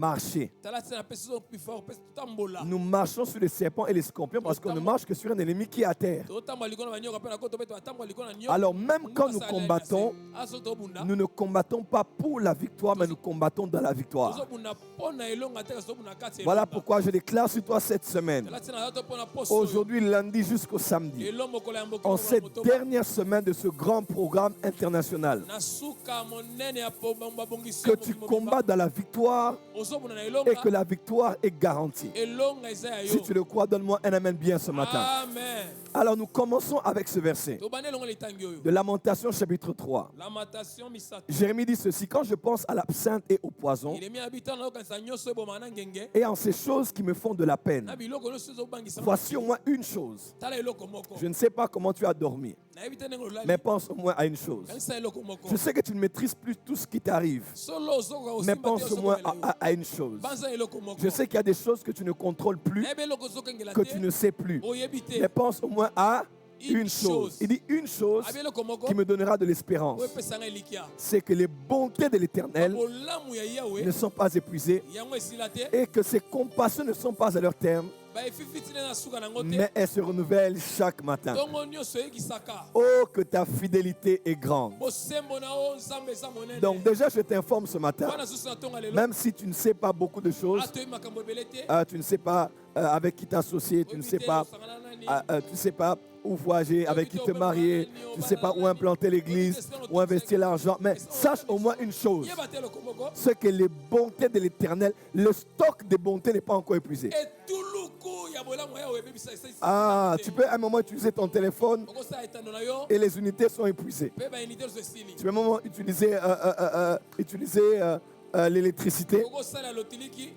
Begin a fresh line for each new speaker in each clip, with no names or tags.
marcher. Nous marchons sur les serpents et les scorpions parce qu'on ne marche que sur un ennemi qui est à terre. Alors même quand nous combattons, nous ne combattons pas pour la victoire, mais nous combattons dans la victoire. Voilà pourquoi je déclare sur toi cette semaine, aujourd'hui lundi jusqu'au samedi, en cette dernière semaine de ce grand programme international, que tu combats dans la victoire et que la victoire est garantie. Si tu le crois, donne-moi un amen bien ce matin.
Amen.
Alors nous commençons avec ce verset de Lamentation chapitre 3. Jérémie dit ceci: quand je pense à l'absinthe et au poison et en ces choses qui me font de la peine, voici au moins une chose. Je ne sais pas comment tu as dormi, mais pense au moins à une chose. Je sais que tu ne maîtrises plus tout ce qui t'arrive, mais pense au moins à une chose. Je sais qu'il y a des choses que tu ne contrôles plus, que tu ne sais plus, mais pense au moins à une chose. Il dit une chose qui me donnera de l'espérance, c'est que les bontés de l'Éternel ne sont pas épuisées et que ses compassions ne sont pas à leur terme, mais elles se renouvellent chaque matin. Oh, que ta fidélité est grande. Donc déjà, je t'informe ce matin, même si tu ne sais pas beaucoup de choses, tu ne sais pas avec qui t'associer, tu ne sais pas où voyager, avec qui te marier, tu ne sais pas où implanter l'église, où investir l'argent, mais sache au moins une chose, c'est que les bontés de l'Éternel, le stock de bontés n'est pas encore épuisé. Ah, tu peux à un moment utiliser ton téléphone et les unités sont épuisées. Tu peux à un moment utiliser l'électricité.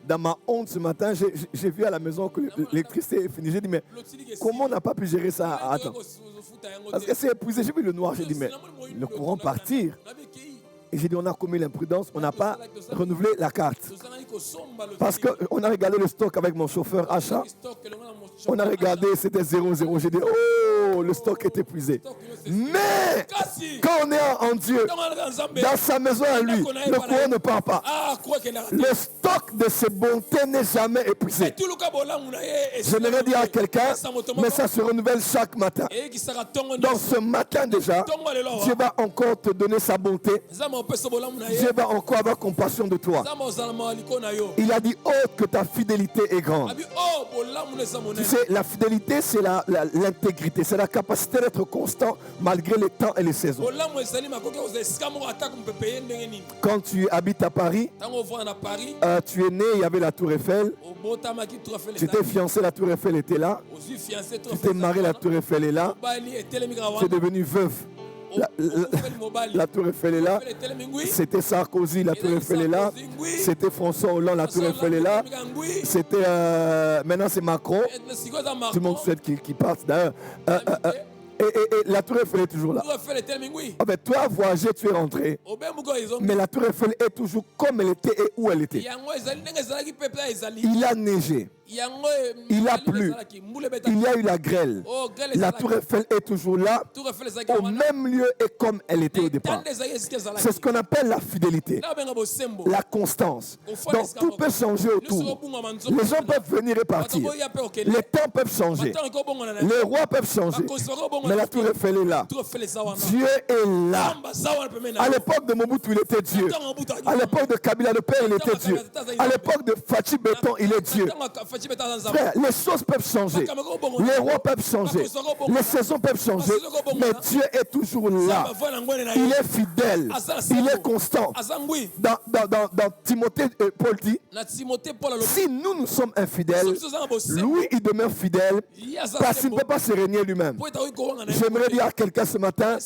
Dans ma honte ce matin, j'ai vu à la maison que l'électricité est finie. J'ai dit, mais comment on n'a pas pu gérer ça? Attends. Parce que c'est épuisé. J'ai vu le noir. J'ai dit, mais le courant partir. Et j'ai dit, on a commis l'imprudence, on n'a pas renouvelé la carte. Parce qu'on a regardé le stock avec mon chauffeur achat. On a regardé, c'était 0,0. J'ai dit, oh, le stock est épuisé. Mais quand on est en Dieu, dans sa maison à lui, le courant ne part pas. Le stock de ses bontés n'est jamais épuisé. J'aimerais dire à quelqu'un, mais ça se renouvelle chaque matin. Donc ce matin déjà, Dieu va encore te donner sa bonté. Dieu va encore avoir compassion de toi. Il a dit, oh, que ta fidélité est grande. Tu sais, la fidélité, c'est l'intégrité, c'est la capacité d'être constant malgré les temps et les saisons. Quand tu habites à Paris, tu es né, il y avait la Tour Eiffel. Tu t'es fiancé, la Tour Eiffel était là. Tu t'es marié, la Tour Eiffel est là. Tu es devenu veuve. La Tour Eiffel est là. C'était Sarkozy, la Tour Eiffel est là. C'était François Hollande, la Tour Eiffel est là. C'était maintenant c'est Macron. Tout le monde souhaite qu'il parte d'ailleurs. Et la Tour Eiffel est toujours là. Ah ben, toi, voyagé, tu es rentré. Mais la Tour Eiffel est toujours comme elle était et où elle était. Il a neigé. Il a plu. Il y a eu la grêle. La Tour Eiffel est toujours là, au même lieu et comme elle était au départ. C'est ce qu'on appelle la fidélité, la constance. Donc tout peut changer autour. Les gens peuvent venir et partir. Les temps peuvent changer. Les rois peuvent changer. Mais la Tour Eiffel est là. Dieu est là. À l'époque de Mobutu, il était Dieu. À l'époque de Kabila, le père, il était Dieu. À l'époque de Fachi Béton, il est Dieu. Frère, les choses peuvent changer. Les rois peuvent changer. Les saisons peuvent changer. Mais Dieu est toujours là. Il est fidèle. Il est constant. Dans Timothée, Paul dit, si nous sommes infidèles, lui, il demeure fidèle parce qu'il ne peut pas se régner lui-même. J'aimerais dire à quelqu'un ce matin,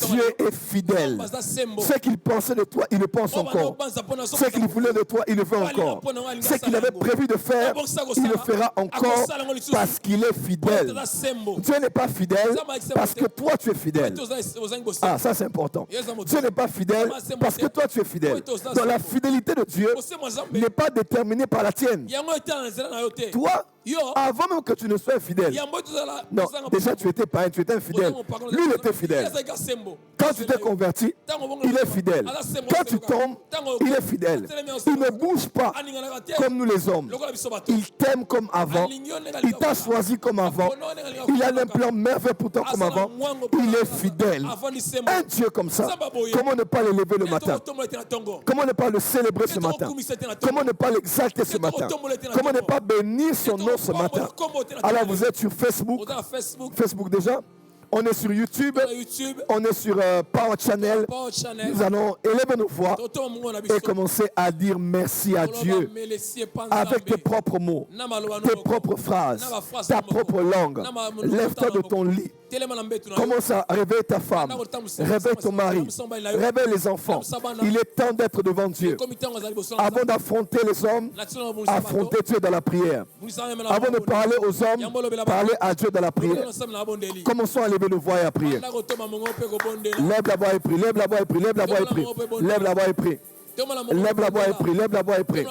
Dieu est fidèle. Ce qu'il pensait de toi, il le pense encore. Ce qu'il voulait de toi, il le veut encore. Ce qu'il avait prévu de faire, il le fera encore parce qu'il est fidèle. Dieu n'est pas fidèle parce que toi tu es fidèle. Ah, ça c'est important. Dieu n'est pas fidèle parce que toi tu es fidèle. Donc la fidélité de Dieu n'est pas déterminée par la tienne. Toi, Avant même que tu ne sois fidèle. Non, déjà tu étais païen, tu étais infidèle. Lui, il était fidèle. Quand tu t'es converti, il est fidèle. Quand tu tombes, il est fidèle. Il ne bouge pas comme nous les hommes. Il t'aime comme avant. Il t'a choisi comme avant. Il a un plan merveilleux pour toi comme avant. Il est fidèle. Un Dieu comme ça, comment ne pas l'élever le matin? Comment ne pas le célébrer ce matin? Comment ne pas l'exalter ce matin? Comment ne pas bénir son nom ce matin? Alors vous êtes sur Facebook. Facebook déjà. On est sur YouTube, on est sur Power Channel. Nous allons élever nos voix et commencer à dire merci à Dieu avec tes propres mots, tes propres phrases, ta propre langue. Lève-toi de ton lit. Commence à réveiller ta femme, réveille ton mari, réveille les enfants. Il est temps d'être devant Dieu. Avant d'affronter les hommes, affronter Dieu dans la prière. Avant de parler aux hommes, parler à Dieu dans la prière. Commençons à lever nos voix et à prier. Lève la voix et prie, lève la voix et prie, lève la voix et prie, lève la voix et prie. Lève la voix et prie, lève la voix et prie.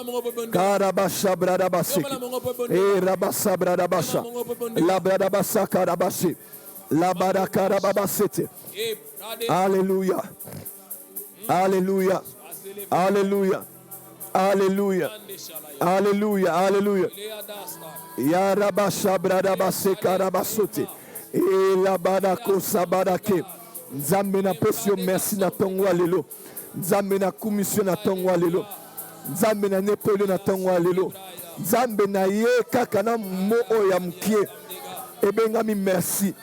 Karabasha bradabasiki. Et rabasa bradabasha. La bradabasa karabashi. La barakarababasete. Alléluia. Alléluia. Alléluia. Alléluia. Alléluia. Alléluia. Ya rabasha bradabase karabasote. Et la barako sabarake. Nzambe na pesio merci na tongwa lelo. Nzambe na commission na tongwa lelo. Nzambe na nepelo na tongwa lelo. Nzambe na ye kaka na mo oya mkie. Ebengami merci.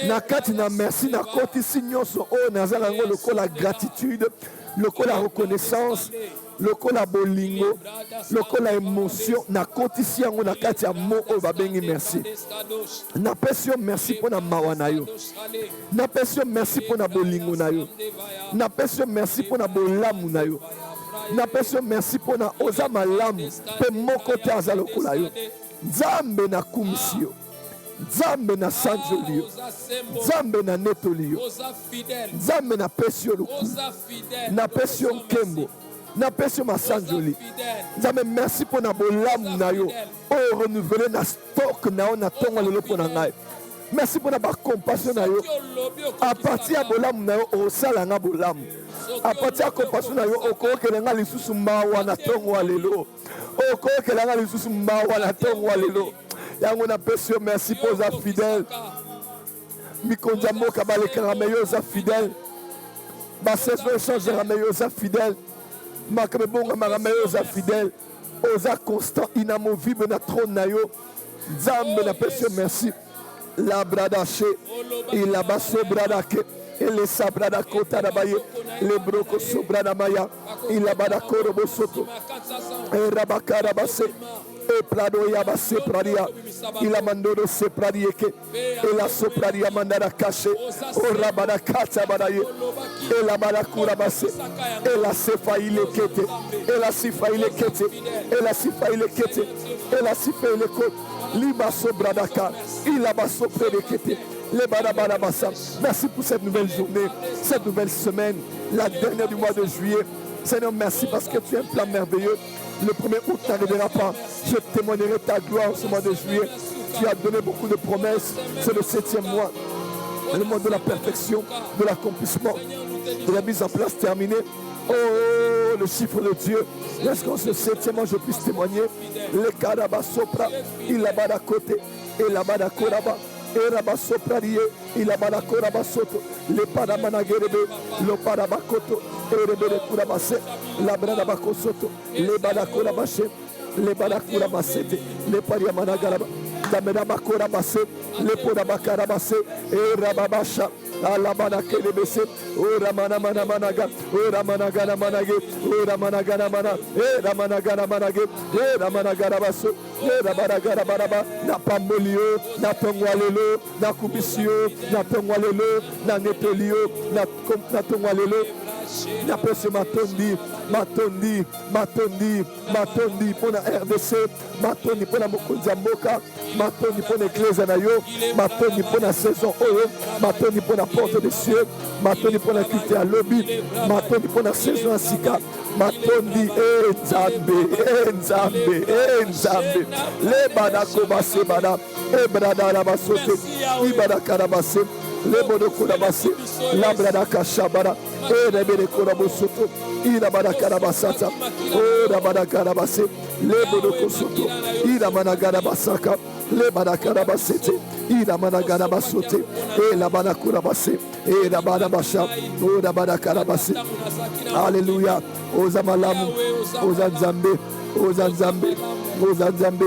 Na kati na merci na koti sinyoso o nazala ngo lokola gratitude, lokola reconnaissance, lokola bolingo, lokola émotion na koti si yango na kati ya mo o babengi merci. Na pesi yo merci pona mawa na yo. Na pesi yo merci pona bolingo na yo. Na pesi yo merci pona bolamu na yo. Na pesi yo merci pona oza malamu pe moko te aza lokola yo. Nzambe na kumisi yo. Nzambe na sanjoli yo. Nzambe na netoli yo. Nzambe na pesi yo luku. Na pesi yo nkembo. Na pesi yo masanjoli. Nzambe merci pona bolamu na yo. O renouveler na stock na yo na tongo lelo pona ngai. Merci pour la compassion na yo. À partir de bolamu na yo osala nga bolamu. À partir de compassion na yo okookela nga lisusu mawa na tongo lelo. Okookela nga lisusu mawa na tongo lelo. Yango na pesi yo merci pour za fidèle. Mikonja moka balekanga meyo za fidèle. Ba saison échange meyo za fidèle. Makabe bonga meyo za fidèle. Oza constant inamovible na trône na yo. Nzambe na pesi yo merci. La bradache, et la basso bradake, et les sabrada kota rabaye, les brocos sobradamaya, et la badakoro bosoto, et rabakara basse, et prado yabase pradia, et la mandoro se pradieke, et la sopradia mandara caché, au rabadakata badaye, et la badakura basse, et la sefaïle kete, et la sifaïle kete, et la sifaïle kete, et la sifaïle kote. Merci pour cette nouvelle journée, cette nouvelle semaine, la dernière du mois de juillet. Seigneur, merci parce que tu as un plan merveilleux. Le 1er août n'arrivera pas. Je témoignerai ta gloire en ce mois de juillet. Tu as donné beaucoup de promesses. C'est le 7e mois. Le mois de la perfection, de l'accomplissement, de la mise en place terminée. Oh, le chiffre de Dieu. Est-ce qu'en ce 7e mois je puisse témoigner? Le karaba sopra, il a bada côté, et la bada koraba, et raba sopra lié, il a bada koraba soto, le paramana gerebe, le parabakoto, et rebele kurabase, la brada bakosoto, le bada korabase, le bada kurabasete, le pariamana garaba, damena bakorabase, le porabakarabase, et rababasha. Alabana kelebese, o ramana mana managa, o ramana gana manage, o ramana gana mana, e ramana gana manage, e ramana gana baso, e ramana gana baraba, na pamolio, na tongwalelo, na kubisio, na tongwalelo, na netolio, na tongwalelo, N'appelle Matondi, Matondi, Matondi, Matondi pour la RDC, Matondi pour la Mokunzamboka, Matondi pour l'église Anayo, Matondi pour la saison Oyo, Matondi pour la porte des cieux, Matondi pour la culture à lobby, Matondi pour la saison à Sika, Matondi, Nzambe, Nzambe, les Badako Basebada, Ebrada Rabasote, Ibada Karabase, les Bodoko Rabase, Labrada Kashabara, Rebede Korabosoto, Irabada Karabasata, O Rabada Karabase, les Bodoko Soto, Iramana Garabasaka, les Badakarabasete, Iramana Garabasote, et la Badakurabase, et la Badabasha, O Rabada Karabase. Alléluia, Ozamalamu, Ozanzambe, Ozanzambe, Ozanzambe,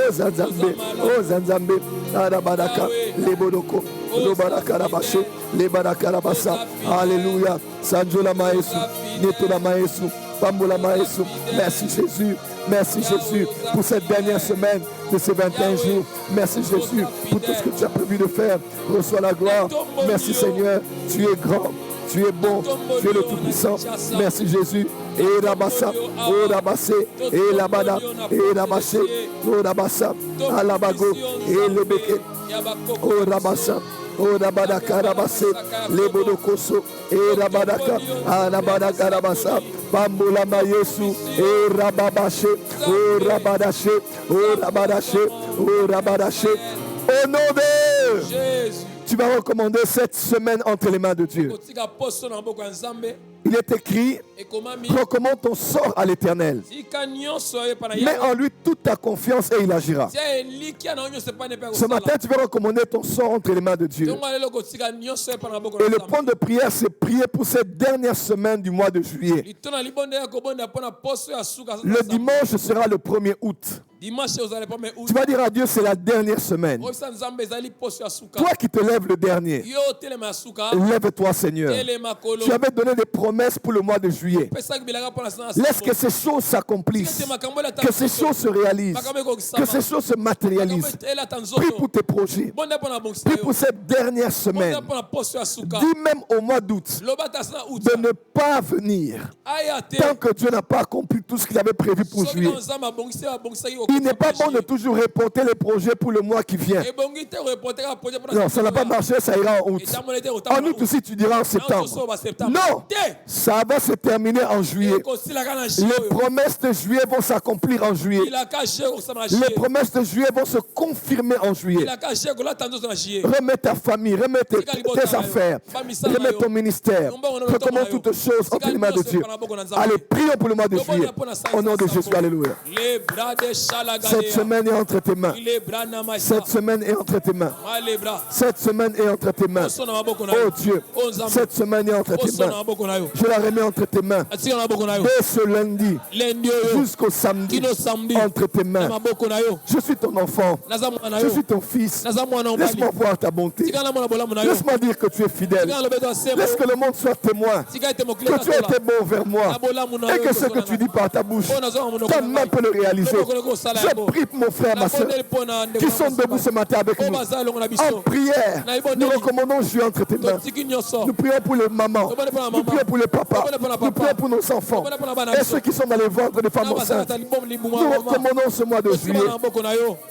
Ozanzambe, Ozanzambe, Arabadaka, les Bodoko, les Badakarabashe, les Badakarabasa. Alléluia, Sanjola Maesu, Netola Maesu, Bambola Maesu. Merci Jésus. Merci Jésus pour cette dernière semaine de ces 21 jours. Merci Jésus pour tout ce que tu as prévu de faire. Reçois la gloire. Merci Seigneur. Tu es grand. Tu es bon. Tu es le Tout-Puissant. Merci Jésus. Et Rabassa, oh Rabassé, et Labada, et Rabassé, oh Rabassa, Alabago, et Lebeke, oh Rabassa. Oh Rabadaka Rabase, Lebodokoso, et Rabadaka, Arabadaka Rabasa, Bambola Mayesu, et Rababache, oh Rabadache, oh Rabadache, oh Rabadache. Au nom de Jésus. Tu vas recommander cette semaine entre les mains de Dieu. Il est écrit, recommande ton sort à l'Éternel. Mets en lui toute ta confiance et il agira. Ce matin, tu vas recommander ton sort entre les mains de Dieu. Et le point de prière, c'est prier pour cette dernière semaine du mois de juillet. Le dimanche sera le 1er août. Tu vas dire à Dieu, c'est la dernière semaine. Toi qui te lèves le dernier, lève-toi Seigneur. Tu avais donné des promesses pour le mois de juillet. Laisse que ces choses s'accomplissent, que ces choses se réalisent, que ces choses se matérialisent. Prie pour tes projets. Prie pour cette dernière semaine. Dis même au mois d'août de ne pas venir tant que Dieu n'a pas accompli tout ce qu'il avait prévu pour juillet. Il n'est pas bon de toujours reporter les projets pour le mois qui vient. Non, ça n'a pas marché, ça ira en août. En août aussi, tu diras en septembre. Non, ça va se terminer en juillet. Les promesses de juillet vont s'accomplir en juillet. Les promesses de juillet vont se confirmer en juillet. Remets ta famille, remets tes affaires, remets ton ministère. Recommande toutes choses entre les mains de Dieu. Allez, prions pour le mois de juillet. Au nom de Jésus, alléluia. Cette semaine est entre tes mains. Cette semaine est entre tes mains. Cette semaine est entre tes mains. Oh Dieu, cette semaine est entre tes mains. Je la remets entre tes mains. Dès ce lundi jusqu'au samedi, entre tes mains. Je suis ton enfant. Je suis ton fils. Laisse-moi voir ta bonté. Laisse-moi dire que tu es fidèle. Laisse que le monde soit témoin que tu as été bon vers moi et que ce que tu dis par ta bouche, ta main peut le réaliser. Je prie pour mon frère, ma soeur, qui sont debout ce matin avec nous. En prière, nous recommandons Dieu entre tes mains. Nous prions pour les mamans, nous prions pour les papas, nous prions pour nos enfants et ceux qui sont dans les ventres des femmes enceintes. Nous recommandons ce mois de juillet,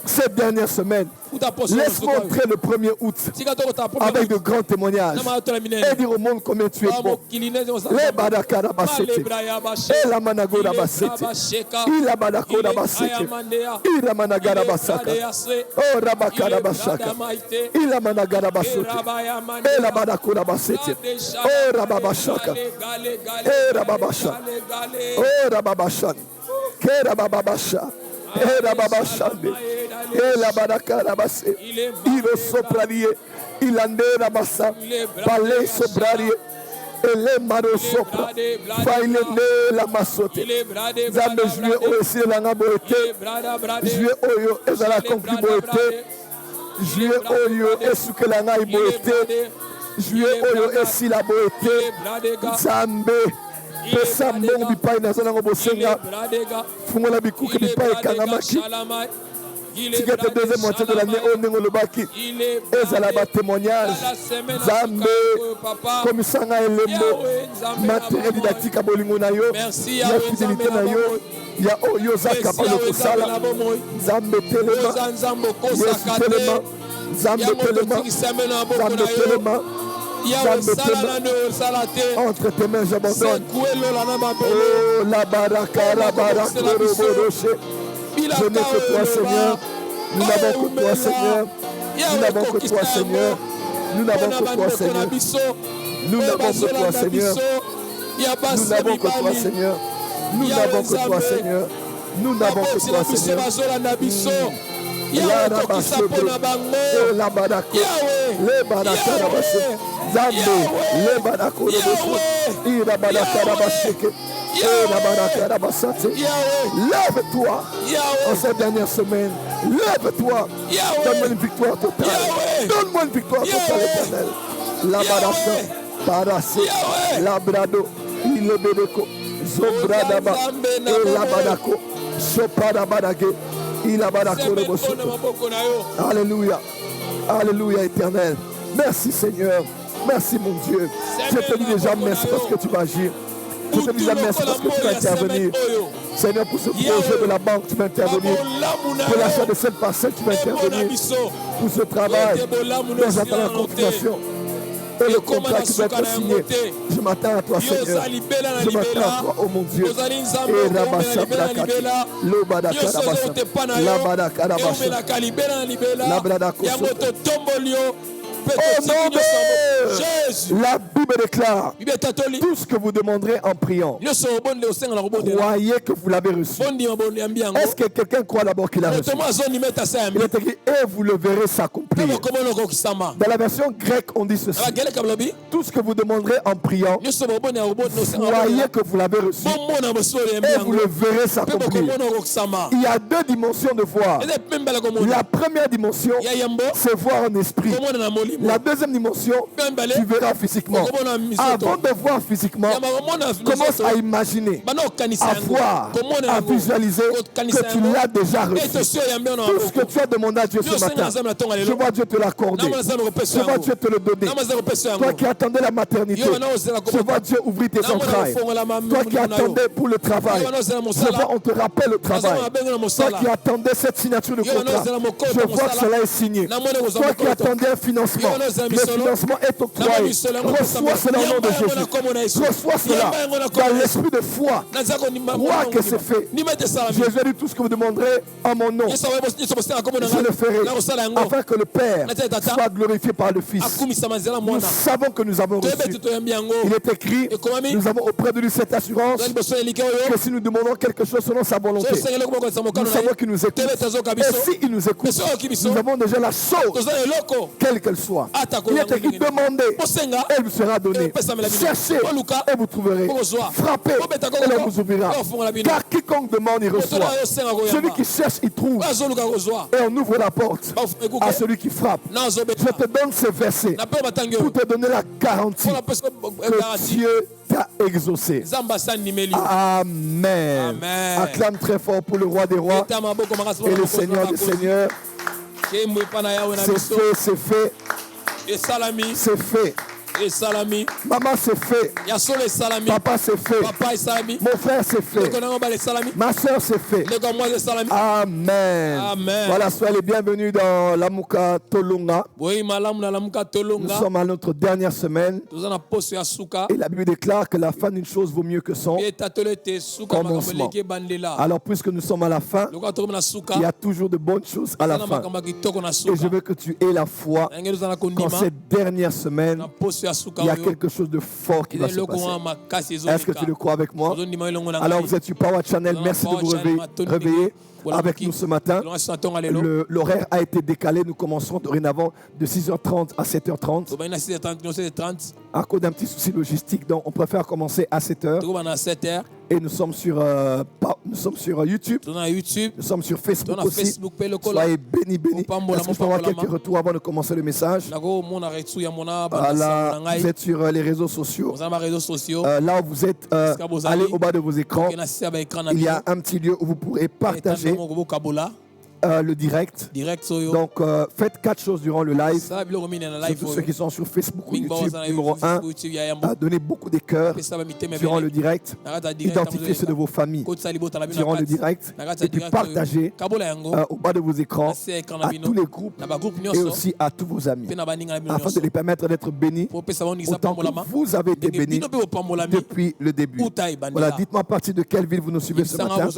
cette dernière semaine. Laisse-moi entrer le 1er août avec de grands témoignages et dire au monde combien tu es bon. Les badakara basete, et la managora basete, il la badakora basete, il la managara basaka, oh rabakara basaka, il la managara basote, et la badakora basete, oh rababashaka, et rababasha, oh rababasha, que rababasha. Et la babashande, et la badakarabase, il sopralier, il ande rabassa, palais sobralier, et les maros sopra, faille la massote, zambe joué au essayer la naboete, joué au yo, et la conclu boete, joué au yo, et ce que la naï boete, joué au yo, et si la boete, zambe. Pesa mbongo bipai na zana ngobosenga fungola bikuke bipai kangamaki Tikete deuxième moitié de l'année, au Nengolobaki. Ezalaba témoignage. Zambe, Komisanga Elembo, matériel didactique à Bolingo Nayo. Il y a fidélité Nayo. Il y a Oyoza Kapalo Kosala. Zambe Telema. Yesu Telema. Zambe Telema. Zambe Telema. Entre tes mains, j'abandonne. Oh, la baraka, la baraka, je n'ai que toi, Seigneur. Nous n'avons que toi, Seigneur. Nous n'avons que toi, Seigneur. Nous n'avons que toi, Seigneur. Nous n'avons que toi, Seigneur. Nous n'avons que toi, Seigneur. Nous n'avons que toi, Seigneur. Nous n'avons que toi, Seigneur. La rabashe, la baraka, le baraka rabashe, Zambe, le baraka rabashe, ira baraka rabashe, la baraka rabashe. Lève-toi en cette dernière semaine. Lève-toi. Donne-moi une victoire totale. Donne-moi une victoire totale, éternelle. La baraka, parase, la brado, il le bédeko, zombradaba, et la barako, soparabadage. Alléluia. Alléluia éternel. Merci Seigneur. Merci mon Dieu. Je te dis déjà merci parce que tu vas agir. Je te dis déjà merci parce que tu vas intervenir. Seigneur, pour ce projet de la banque, tu vas intervenir. Pour l'achat de cette parcelle, tu vas intervenir. Pour ce travail, nous attendons la confirmation. Et le contrat qui doit être signé. Je m'attends à toi, Seigneur. Je m'attends à toi, oh mon Dieu. Et Rabasha Brakati, le Badaka Rabasha, la Badaka Rabasha, la Badaka Rabasha. Au nom de Jésus, la Bible déclare tout ce que vous demanderez en priant. Croyez que vous l'avez reçu. Est-ce que quelqu'un croit d'abord qu'il a reçu? Il est écrit et vous le verrez s'accomplir. Dans la version grecque, on dit ceci. Tout ce que vous demanderez en priant, croyez que vous l'avez reçu et vous le verrez s'accomplir. Il y a deux dimensions de voir. La première dimension, c'est voir en esprit. La deuxième dimension, tu verras physiquement. Avant de voir physiquement, commence à imaginer, à voir, à visualiser que tu l'as déjà reçu. Tout ce que tu as demandé à Dieu ce matin, je vois Dieu te l'accorder. Je vois Dieu te le donner. Toi qui attendais la maternité, je vois Dieu ouvrir tes entrailles. Toi qui attendais pour le travail, je vois on te rappelle le travail. Toi qui attendais cette signature de contrat, je vois que cela est signé. Toi qui attendais un financement, le financement est octroyé. Reçois cela au nom de Jésus. Reçois cela dans l'esprit de foi. Crois que c'est fait. Jésus a dit tout ce que vous demanderez en mon nom. Je le ferai afin que le Père soit glorifié par le Fils. Nous savons que nous avons reçu. Il est écrit, nous avons auprès de lui cette assurance que si nous demandons quelque chose selon sa volonté, nous savons qu'il nous écoute. Et s'il nous écoute, nous avons déjà la chose, quelle qu'elle soit. Il est écrit demandez, elle vous sera donnée. Cherchez et vous trouverez. Frappez et l'on vous ouvrira. Car quiconque demande, il reçoit. Celui qui cherche, il trouve. Et on ouvre la porte à celui qui frappe. Je te donne ces versets pour te donner la garantie que Dieu t'a exaucé. Amen. Acclame très fort pour le roi des rois et le Seigneur des seigneurs. C'est fait, c'est fait. C'est fait. Maman, c'est fait. Papa, c'est fait. Mon frère, c'est fait. Ma soeur, c'est fait. Amen. Voilà, soyez les bienvenus dans Lamuka Tolonga. Nous sommes à notre dernière semaine. Et la Bible déclare que la fin d'une chose vaut mieux que son commencement. Alors, puisque nous sommes à la fin, il y a toujours de bonnes choses à la fin. Et je veux que tu aies la foi qu'en cette dernière semaine, il y a quelque chose de fort qui va se passer. Est-ce que tu le crois avec moi? Alors vous êtes sur Power Channel. Merci de vous réveiller avec nous ce matin. L'horaire a été décalé. Nous commencerons dorénavant de 6h30 à 7h30. À cause d'un petit souci logistique, donc on préfère commencer à 7h. Et nous sommes sur YouTube. Nous sommes sur Facebook aussi. Soyez bénis, bénis. Est-ce que je peux avoir quelques retours avant de commencer le message? Voilà, vous êtes sur les réseaux sociaux. Là où vous êtes, allez au bas de vos écrans. Il y a un petit lieu où vous pourrez partager le direct. Donc faites 4 choses durant le live. Surtout ceux qui sont sur Facebook ou YouTube. Numéro 1, donnez beaucoup de cœurs durant le direct. Identifiez ceux de vos familles durant le direct. Et puis partagez au bas de vos écrans à tous les groupes et aussi à tous vos amis, afin de les permettre d'être bénis autant que vous avez été bénis depuis le début. Voilà, dites-moi à partir de quelle ville vous nous suivez ce matin.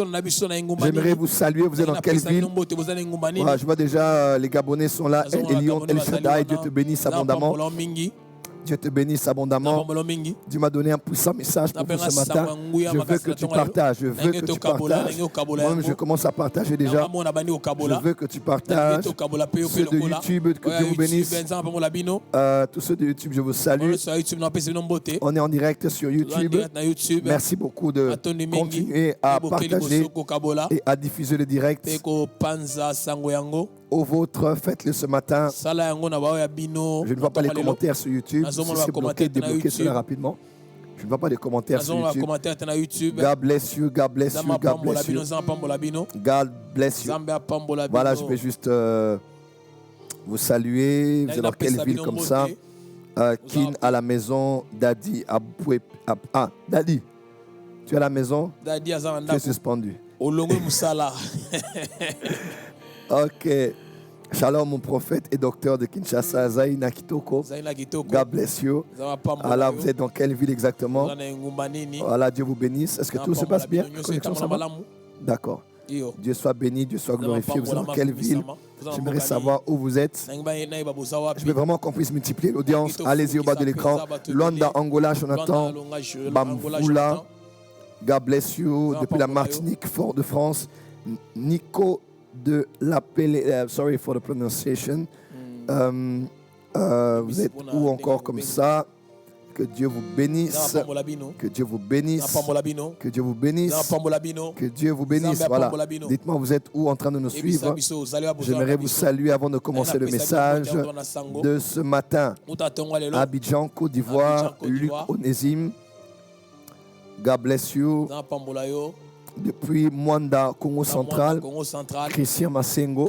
J'aimerais vous saluer. Vous êtes dans quelle ville? Voilà, je vois déjà les Gabonais sont là. Elion, El Shaddai, Dieu te bénisse abondamment. Dieu te bénisse abondamment. Dieu m'a donné un puissant message pour vous ce matin. Je veux que tu partages. Je veux que tu partages. Moi-même, je commence à partager déjà. Je veux que tu partages. Ceux de YouTube, que Dieu vous bénisse. Tous ceux de YouTube, je vous salue. On est en direct sur YouTube. Merci beaucoup de continuer à partager et à diffuser le direct. Au vôtre, faites-le ce matin. Je ne vois pas les commentaires sur YouTube. Si c'est bloqué, débloquez cela rapidement. Je ne vois pas les commentaires sur YouTube. God bless you, God bless you, God bless you. God bless you. Voilà, je vais juste vous saluer. Vous êtes dans quelle ville comme ça? Kin à la maison, Daddy à Boué. Ah, Daddy, tu es à la maison? Tu es suspendu. Ok. Shalom, mon prophète et docteur de Kinshasa, Zaina Kitoko. God bless you. Alors, vous êtes dans quelle ville exactement? Voilà, Dieu vous bénisse. Est-ce que tout se passe bien? Connexion, ça va? D'accord. Dieu soit béni, Dieu soit glorifié. Vous êtes dans quelle ville? J'aimerais savoir où vous êtes. Je veux vraiment qu'on puisse multiplier l'audience. Allez-y au bas de l'écran. Luanda, Angola, Jonathan, Bamboula. God bless you. Depuis la Martinique, Fort-de-France. Nico de l'appel, sorry for the pronunciation. Vous êtes où encore comme ça? Que Dieu vous bénisse. Que Dieu vous bénisse. Que Dieu vous bénisse. Que Dieu vous bénisse. Voilà. Dites-moi, vous êtes où en train de nous suivre? J'aimerais vous saluer avant de commencer le message de ce matin. Abidjan, Côte d'Ivoire, Luc Onésime. God bless you. Depuis Mwanda, Congo Central, Christian Masengo,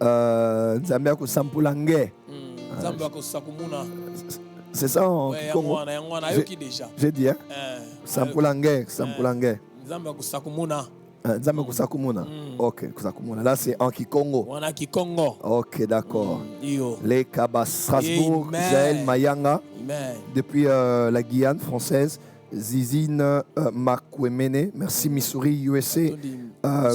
Nzambe Sampoulangue. C'est ça en Congo? J'ai dit, hein? Sampoulangue, Sampoulangue. Nzambe Kusakumuna. Ok, Kusakumuna. Là, c'est en Kikongo. Ok, d'accord. Les Kabas, Strasbourg, Jaël Mayanga, depuis la Guyane française. Zizine Makwemene, merci Missouri, USA,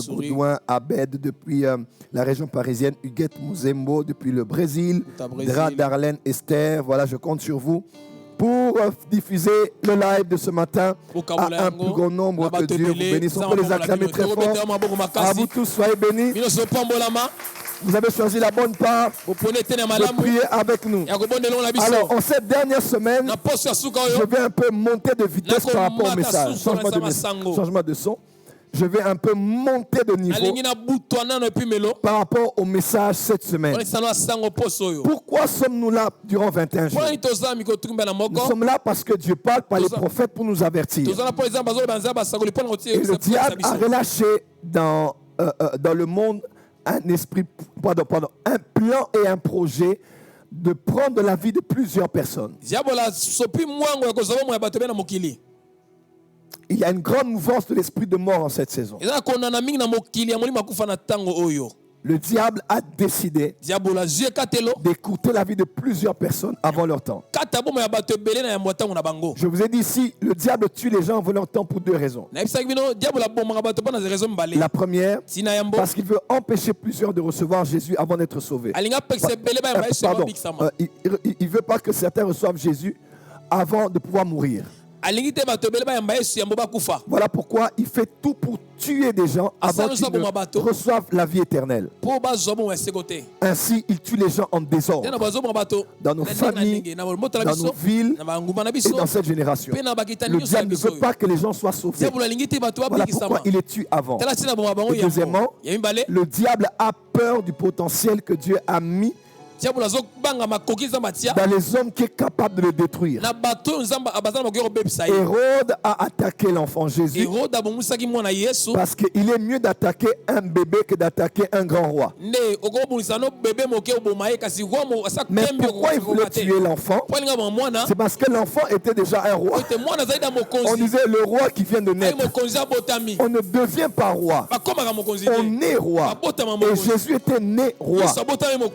Goudouin Abed depuis la région parisienne, Huguette Mouzembo depuis le Brésil, Dra Darlene Esther, voilà, je compte sur vous pour diffuser le live de ce matin à un plus grand nombre. Que Dieu vous bénisse. On peut les acclamer très fort. À vous tous, soyez bénis. Vous avez choisi la bonne part de prier avec nous. Alors, en cette dernière semaine, je vais un peu monter de vitesse par rapport au message. Changement de son. Je vais un peu monter de niveau par rapport au message cette semaine. Pourquoi sommes-nous là durant 21 jours? Nous sommes là parce que Dieu parle par les prophètes pour nous avertir. Et le diable a relâché dans le monde un un plan et un projet de prendre la vie de plusieurs personnes. Il y a une grande mouvance de l'esprit de mort en cette saison. Le diable a décidé d'écouter la vie de plusieurs personnes avant leur temps. Je vous ai dit ici, le diable tue les gens avant leur temps pour 2 raisons. La première, parce qu'il veut empêcher plusieurs de recevoir Jésus avant d'être sauvés. Pardon, il ne veut pas que certains reçoivent Jésus avant de pouvoir mourir. Voilà pourquoi il fait tout pour tuer des gens avant qu'ils ne reçoivent la vie éternelle. Ainsi, il tue les gens en désordre dans nos familles, dans nos villes et dans cette génération. Le diable ne veut pas que les gens soient sauvés. Voilà pourquoi il les tue avant. Et deuxièmement, le diable a peur du potentiel que Dieu a mis dans les hommes qui est capable de le détruire. Hérode a attaqué l'enfant Jésus parce qu'il est mieux d'attaquer un bébé que d'attaquer un grand roi. Mais pourquoi il voulait tuer l'enfant? C'est parce que l'enfant était déjà un roi. On disait le roi qui vient de naître. On ne devient pas roi. On est roi. Et Jésus était né roi.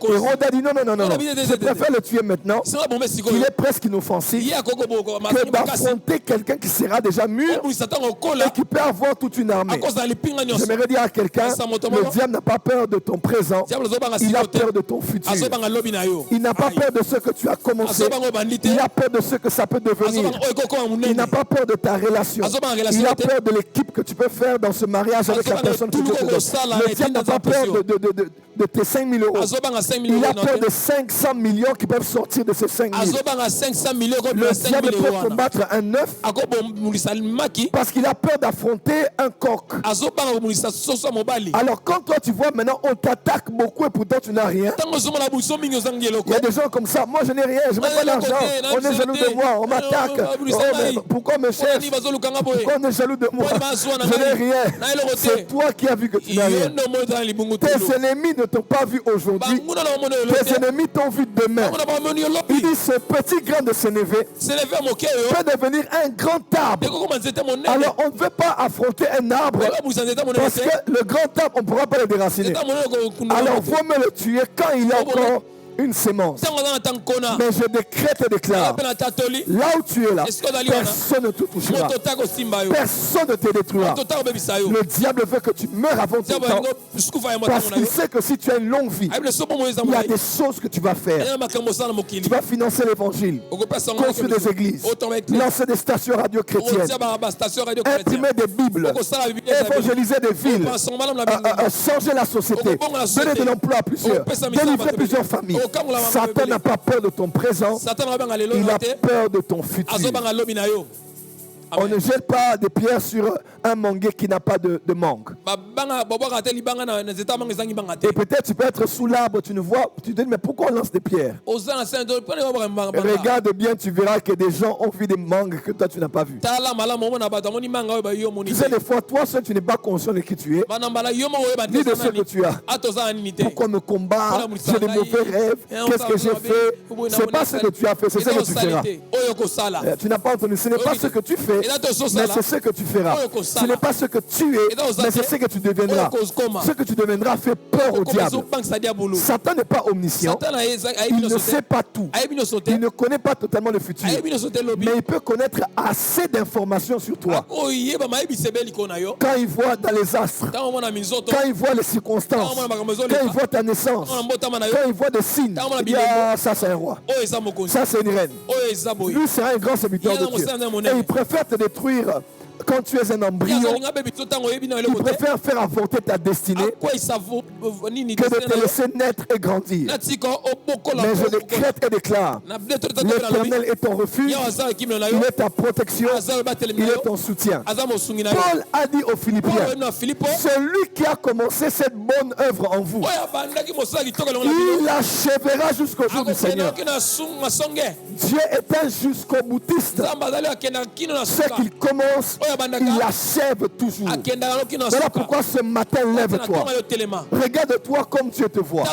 Hérode a dit non, je préfère le tuer maintenant. Il est presque inoffensif que d'affronter quelqu'un qui sera déjà mûr et qui peut avoir toute une armée. J'aimerais dire à quelqu'un, le diable n'a pas peur de ton présent, il a peur de ton futur. Il n'a pas peur de ce que tu as commencé, il a peur de ce que ça peut devenir. Il n'a pas peur de ta relation, il a peur de l'équipe que tu peux faire dans ce mariage avec la personne que tu te donnes. Le diable n'a pas peur de tes 5 000 euros. Il a peur de 500 millions qui peuvent sortir de ces 5 000. Le diable peut combattre un œuf parce qu'il a peur d'affronter un coq. Alors quand toi tu vois maintenant on t'attaque beaucoup et pourtant tu n'as rien. Il y a des gens comme ça, moi je n'ai rien, je n'ai pas d'argent, on est jaloux de moi, on m'attaque. Pourquoi on me cherche? Pourquoi on est jaloux de moi? Je n'ai rien. C'est toi qui as vu que tu n'as rien. Tes ennemis ne t'ont pas vu aujourd'hui, tes ennemis t'ont vu demain. Il dit ce petit grain de sénévé peut devenir un grand arbre. Alors on ne veut pas affronter un arbre parce que le grand arbre on ne pourra pas le déraciner. Alors vaut mieux le tuer quand il a encore une sémence. Mais je décrète et déclare, là où tu es là, personne ne te touchera, personne ne te détruira. Le diable veut que tu meurs avant ton temps parce qu'il sait que si tu as une longue vie, il y a des choses que tu vas faire. Tu vas financer l'évangile, construire des églises, lancer des stations radio chrétiennes, imprimer des bibles, évangéliser des villes, changer la société, donner de l'emploi à plusieurs, délivrer plusieurs familles. Satan n'a pas peur de ton présent, il a peur de ton futur. On ne jette pas des pierres sur un manguier qui n'a pas de mangue. Et peut-être tu peux être sous l'arbre, tu ne vois, tu te dis mais pourquoi on lance des pierres? Regarde bien, tu verras que des gens ont vu des mangues que toi tu n'as pas vu. Tu sais, des fois, toi seul tu n'es pas conscient de qui tu es, ni de ce que tu as. Pourquoi me combat? J'ai des mauvais rêves. Qu'est-ce que j'ai fait? Ce n'est pas ce que tu as fait, c'est ce que tu feras. Tu n'as pas entendu, ce n'est pas ce que tu fais, mais c'est ce que tu feras. Ce n'est pas ce que tu es, mais c'est ce que tu deviendras. Ce que tu deviendras fait peur au diable. Satan n'est pas omniscient. Il ne sait pas tout. Il ne connaît pas totalement le futur. Mais il peut connaître assez d'informations sur toi. Quand il voit dans les astres, quand il voit les circonstances, quand il voit ta naissance, quand il voit des signes, il dit ah, ça c'est un roi. Ça c'est une reine. Lui c'est un grand serviteur de Dieu. Et il préfère te détruire quand tu es un embryon. Il préfère faire avorter ta destinée que de te laisser naître et grandir. Mais je décrète et déclare, l'Éternel est ton refuge, il est ta protection, il est ton soutien. Paul a dit aux Philippiens, celui qui a commencé cette bonne œuvre en vous, il l'achèvera jusqu'au jour du Seigneur. Dieu est un jusqu'au boutiste. Ce qu'il commence, il achève toujours. Voilà pourquoi ce matin, lève-toi. Regarde-toi comme Dieu te voit.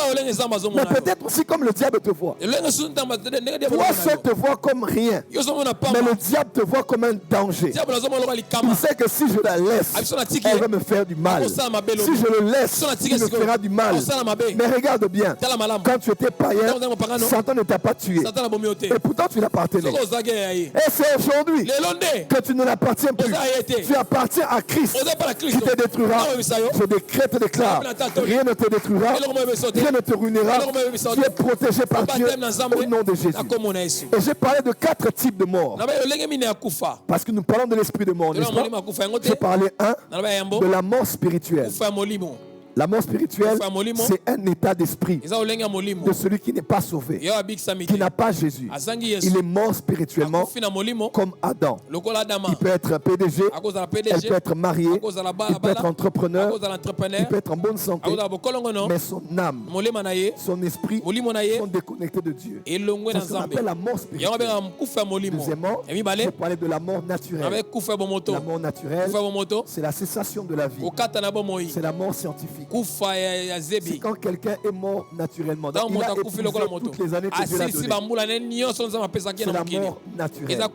Mais peut-être aussi comme le diable te voit. Toi seul te vois comme rien. Mais le diable te voit comme un danger. Il sait que si je la laisse, elle va me faire du mal. Si je le laisse, il me fera du mal. Mais regarde bien. Quand tu étais païen, Satan ne t'a pas tué. Et pourtant tu l'appartenais. Et c'est aujourd'hui que tu ne l'appartiens plus. Tu appartiens à Christ qui te détruira. Je décrète et déclare, rien ne te détruira, rien ne te ruinera. Tu es protégé par Dieu au nom de Jésus. Et j'ai parlé de 4 types de morts. Parce que nous parlons de l'esprit de mort. J'ai parlé de la mort spirituelle. La mort spirituelle, c'est un état d'esprit de celui qui n'est pas sauvé, qui n'a pas Jésus. Il est mort spirituellement comme Adam. Il peut être PDG, elle peut être mariée, il peut être entrepreneur, il peut être en bonne santé, mais son âme, son esprit sont déconnectés de Dieu. C'est ce qu'on appelle la mort spirituelle. Deuxièmement, je parlais de la mort naturelle. La mort naturelle, c'est la cessation de la vie. C'est la mort scientifique. C'est quand quelqu'un est mort naturellement. Donc, il a épuisé toutes les années que Dieu l'a données. C'est la mort naturelle.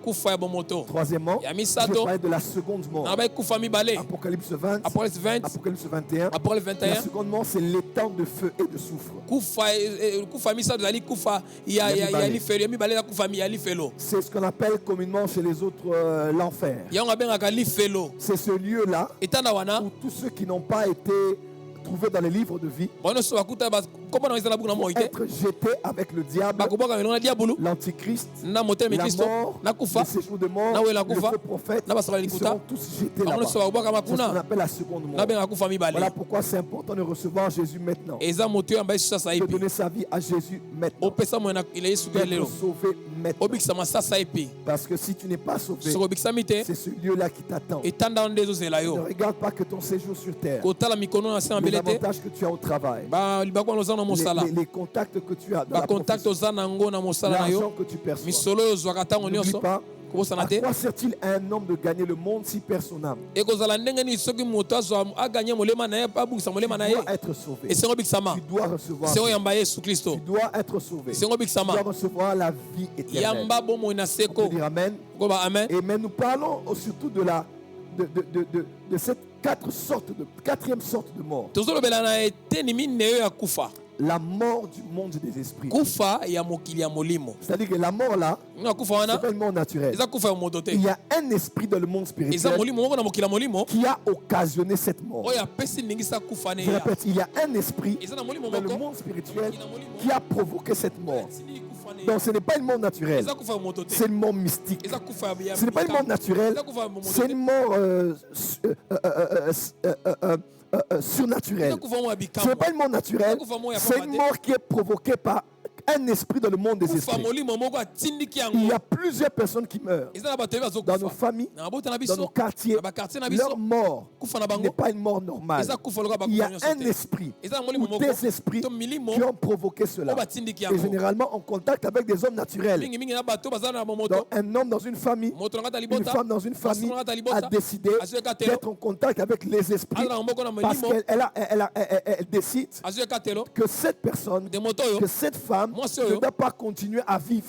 Troisièmement, je parlais de la seconde mort. Apocalypse 20, Apocalypse 21. La seconde mort, c'est l'étang de feu et de soufre. C'est ce qu'on appelle communément chez les autres l'enfer. C'est ce lieu-là où tous ceux qui n'ont pas été trouvés dans les livres de vie vont être jetés avec le diable, l'antichrist, la mort, le séjour de mort, le faux prophète. Ils seront tous jetés là-bas. C'est ce qu'on appelle la seconde mort. Voilà pourquoi c'est important de recevoir Jésus maintenant, de donner sa vie à Jésus maintenant, d'être sauvé maintenant. Parce que si tu n'es pas sauvé, c'est ce lieu-là qui t'attend. Ne regarde pas que ton séjour sur terre, les avantages que tu as au travail, les contacts que tu as dans la profession, l'argent que tu perçois. N'oublie pas, à quoi sert-il à un homme de gagner le monde si perd son âme? Tu dois être sauvé. Tu dois recevoir. Tu dois être sauvé. Tu dois recevoir la vie éternelle. On peut dire Amen. Et mais nous parlons surtout de cette quatrième sorte de mort. La mort du monde des esprits. C'est-à-dire que la mort là, c'est pas une mort naturelle. Il y a un esprit dans le monde spirituel qui a occasionné cette mort. Je répète, il y a un esprit dans le monde spirituel qui a provoqué cette mort. Donc ce n'est pas une mort naturelle, c'est une mort mystique. Ce n'est pas une mort naturelle, c'est une mort surnaturelle. Ce n'est pas une mort naturelle, c'est une mort qui est provoquée par un esprit dans le monde des esprits. Il y a plusieurs personnes qui meurent dans nos familles, dans nos quartiers. Leur mort n'est pas une mort normale. Il y a un esprit ou des esprits qui ont provoqué cela. Et généralement en contact avec des hommes naturels. Donc, un homme dans une famille, une femme dans une famille a décidé d'être en contact avec les esprits parce qu'elle décide que cette personne, que cette femme ne doit pas continuer à vivre.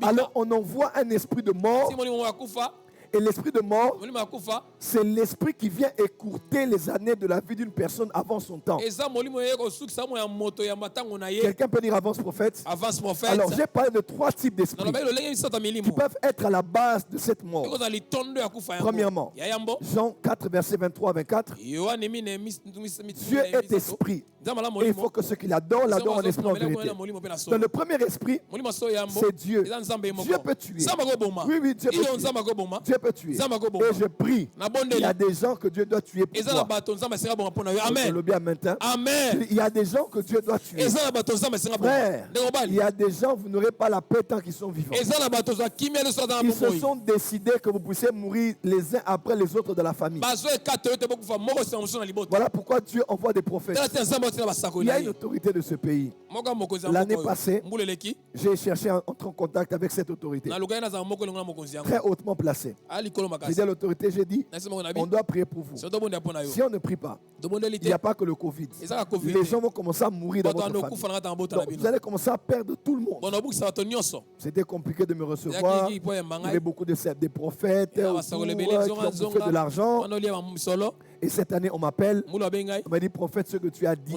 Alors on envoie un esprit de mort. Et l'esprit de mort, c'est l'esprit qui vient écourter les années de la vie d'une personne avant son temps. Quelqu'un peut dire avance prophète. Alors j'ai parlé de trois types d'esprits qui peuvent être à la base de cette mort. Premièrement, Jean 4, verset 23 à 24. Dieu est esprit. Et il faut que ceux qui l'adorent, l'adorent en esprit en vérité. Dans le premier esprit, c'est Dieu. Dieu peut tuer. Oui, oui, Dieu peut tuer. Dieu peut tuer. Et je prie. Il y a des gens que Dieu doit tuer pour toi. Amen. Il y a des gens que Dieu doit tuer. Frère, il y a des gens, vous n'aurez pas la paix tant qu'ils sont vivants. Ils se sont décidés que vous puissiez mourir les uns après les autres de la famille. Voilà pourquoi Dieu envoie des prophètes. Il y a une autorité de ce pays. L'année passée, j'ai cherché à entrer en contact avec cette autorité. Très hautement placée. J'ai dit à l'autorité, j'ai dit, on doit prier pour vous. Si on ne prie pas, il n'y a pas que le Covid. Les gens vont commencer à mourir dans votre famille. Donc, vous allez commencer à perdre tout le monde. C'était compliqué de me recevoir. Il y avait beaucoup de prophètes qui ont bouffé de l'argent. Et cette année, on m'appelle. On m'a dit, prophète, ce que tu as dit.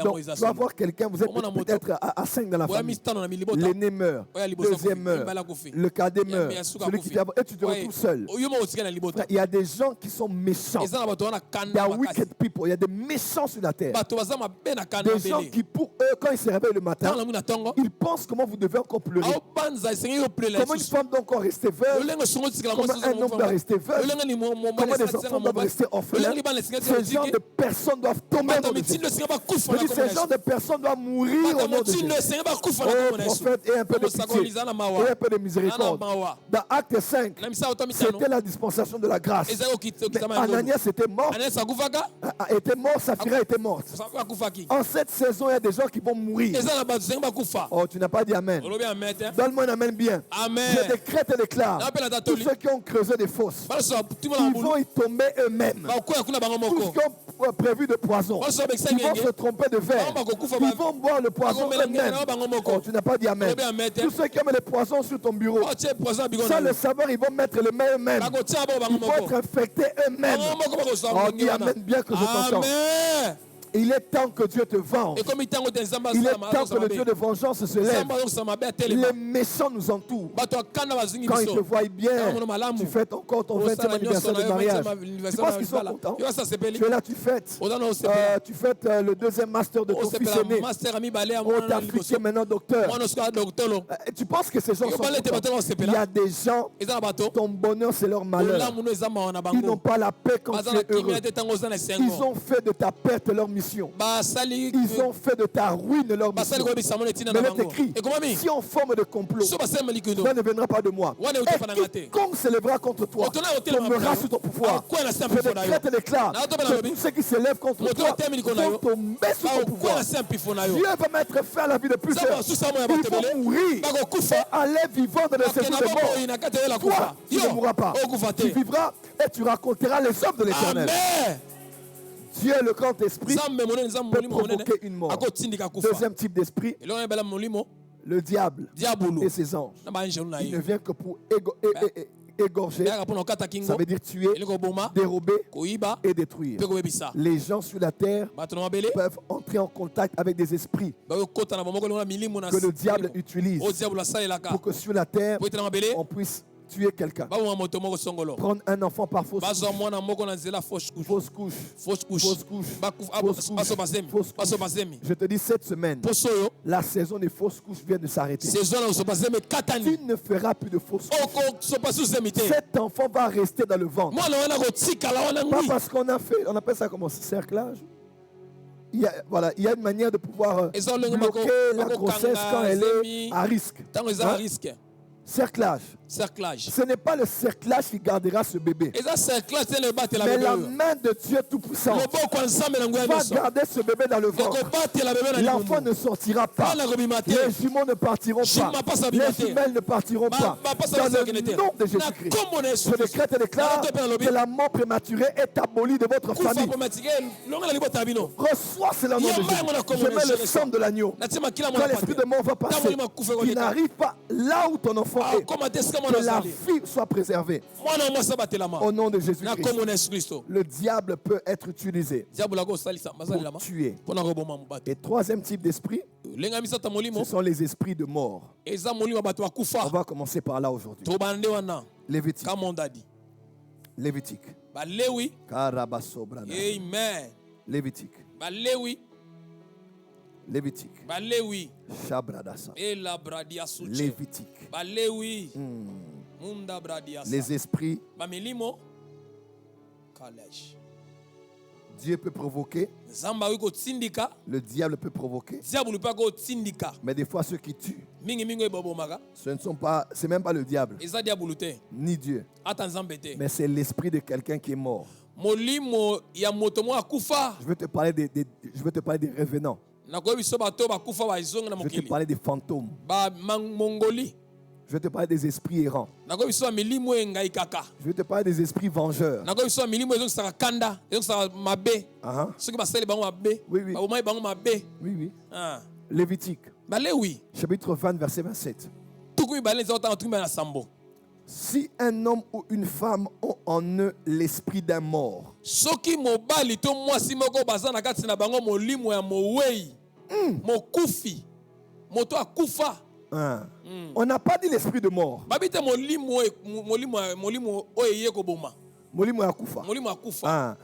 Donc, tu vas voir quelqu'un, vous êtes peut-être à 5 dans la famille. L'aîné meurt, le deuxième meurt, le cadet meurt, celui qui et tu te retrouves seul. Il y a des gens qui sont méchants. Il y a wicked people, il y a des méchants sur la terre. Des gens qui, pour eux, quand ils se réveillent le matin, ils pensent comment vous devez encore pleurer. Comment une femme doit encore rester veuve. Comment un homme doit rester veuve. Comment des enfants doivent rester orphelins. hein, ce genre de personnes doivent tomber au nom de Jésus. Je dis, ce genre de personnes doivent mourir au nom de Jésus. Oh, prophète, et un peu de pitié, et un peu de miséricorde. Dans Acte 5, c'était la dispensation de la grâce. Mais Ananias était mort. Saphira était morte. En cette saison, il y a des gens qui vont mourir. Oh, tu n'as pas dit amen. Donne-moi un amen bien. Je décrète et déclare, tous ceux qui ont creusé des fosses, ils vont y tomber eux-mêmes. Tous ceux qui ont prévu de poison, ils vont se tromper de verre. Ils vont boire le poison eux-mêmes. Oh, tu n'as pas dit amen. Tous ceux qui ont les poisons sur ton bureau, sans le savoir, ils vont mettre le main eux-mêmes. Ils vont être infectés eux-mêmes. Oh, dis amen bien que je t'entends. Il est temps que Dieu te venge. Il est temps que le Dieu de vengeance se lève. Les méchants nous entourent. Quand ils te voient bien, tu fêtes encore ton 20e anniversaire de mariage. Tu penses qu'ils sont contents? Tu es là, tu fêtes. Tu fêtes le 2e master de ton fils aîné. Oh, t'as fixé maintenant docteur. Tu penses que ces gens sont contents? Il y a des gens, ton bonheur c'est leur malheur. Ils n'ont pas la paix quand tu es heureux. Ils ont fait de ta perte leur mission. Ils ont fait de ta ruine leur mission. Mais il est écrit, si on forme de complot, cela ne viendra pas de moi. Et quiconque s'élèvera contre toi tombera sous ton pouvoir. Je décrète et déclare que tous ceux qui s'élèvent contre toi vont tomber sous ton pouvoir. Dieu va mettre fin à la vie de plusieurs. Ils vont mourir et aller vivant dans le séjour de mort. Toi, tu ne mourras pas. Tu vivras et tu raconteras les œuvres de l'Éternel. Dieu, le grand esprit, peut provoquer une mort. Deuxième type d'esprit, le diable et ses anges. Il ne vient que pour égorger, ça veut dire tuer, dérober et détruire. Les gens sur la terre peuvent entrer en contact avec des esprits que le diable utilise pour que sur la terre, on puisse tuer quelqu'un. Prendre un enfant par fausse couche. Je te dis, cette semaine, la saison des fausses couches vient de s'arrêter. Tu ne feras plus de fausses couches. Cet enfant va rester dans le ventre. Pas parce qu'on a fait, on appelle ça comment, cerclage. Il y a une manière de pouvoir bloquer la grossesse quand elle est à risque. Cerclage. Ce n'est pas le cerclage qui gardera ce bébé. Mais la main de Dieu Tout-Puissant va garder ce bébé dans le ventre. L'enfant ne sortira pas. Les jumeaux ne partiront pas. Les jumelles ne partiront pas. Dans le nom de Jésus-Christ, je décrète et déclare que la mort prématurée est abolie de votre famille. Reçois cela au nom de Jésus. Je mets le sang de l'agneau. Quand l'esprit de mort va passer, qu'il n'arrive pas là où ton enfant est. Que la vie soit préservée. Au nom de Jésus-Christ. Le diable peut être utilisé pour tuer. Et troisième type d'esprit, ce sont les esprits de mort. On va commencer par là aujourd'hui. Lévitique. Lévitique. Lévitique. Lévitique. Shabradasa. Lévitique. Les esprits. Dieu peut provoquer. Le diable peut provoquer. Mais des fois, ceux qui tuent, ce ne sont pas, c'est même pas le diable, ni Dieu. Mais c'est l'esprit de quelqu'un qui est mort. Je veux te parler des revenants. Je vais te parler des fantômes. Je vais te parler des esprits errants. Je vais te parler des esprits vengeurs. Oui. Lévitique. Chapitre 20, verset 27. Si un homme ou une femme ont en eux l'esprit d'un mort, on n'a pas dit l'esprit de mort.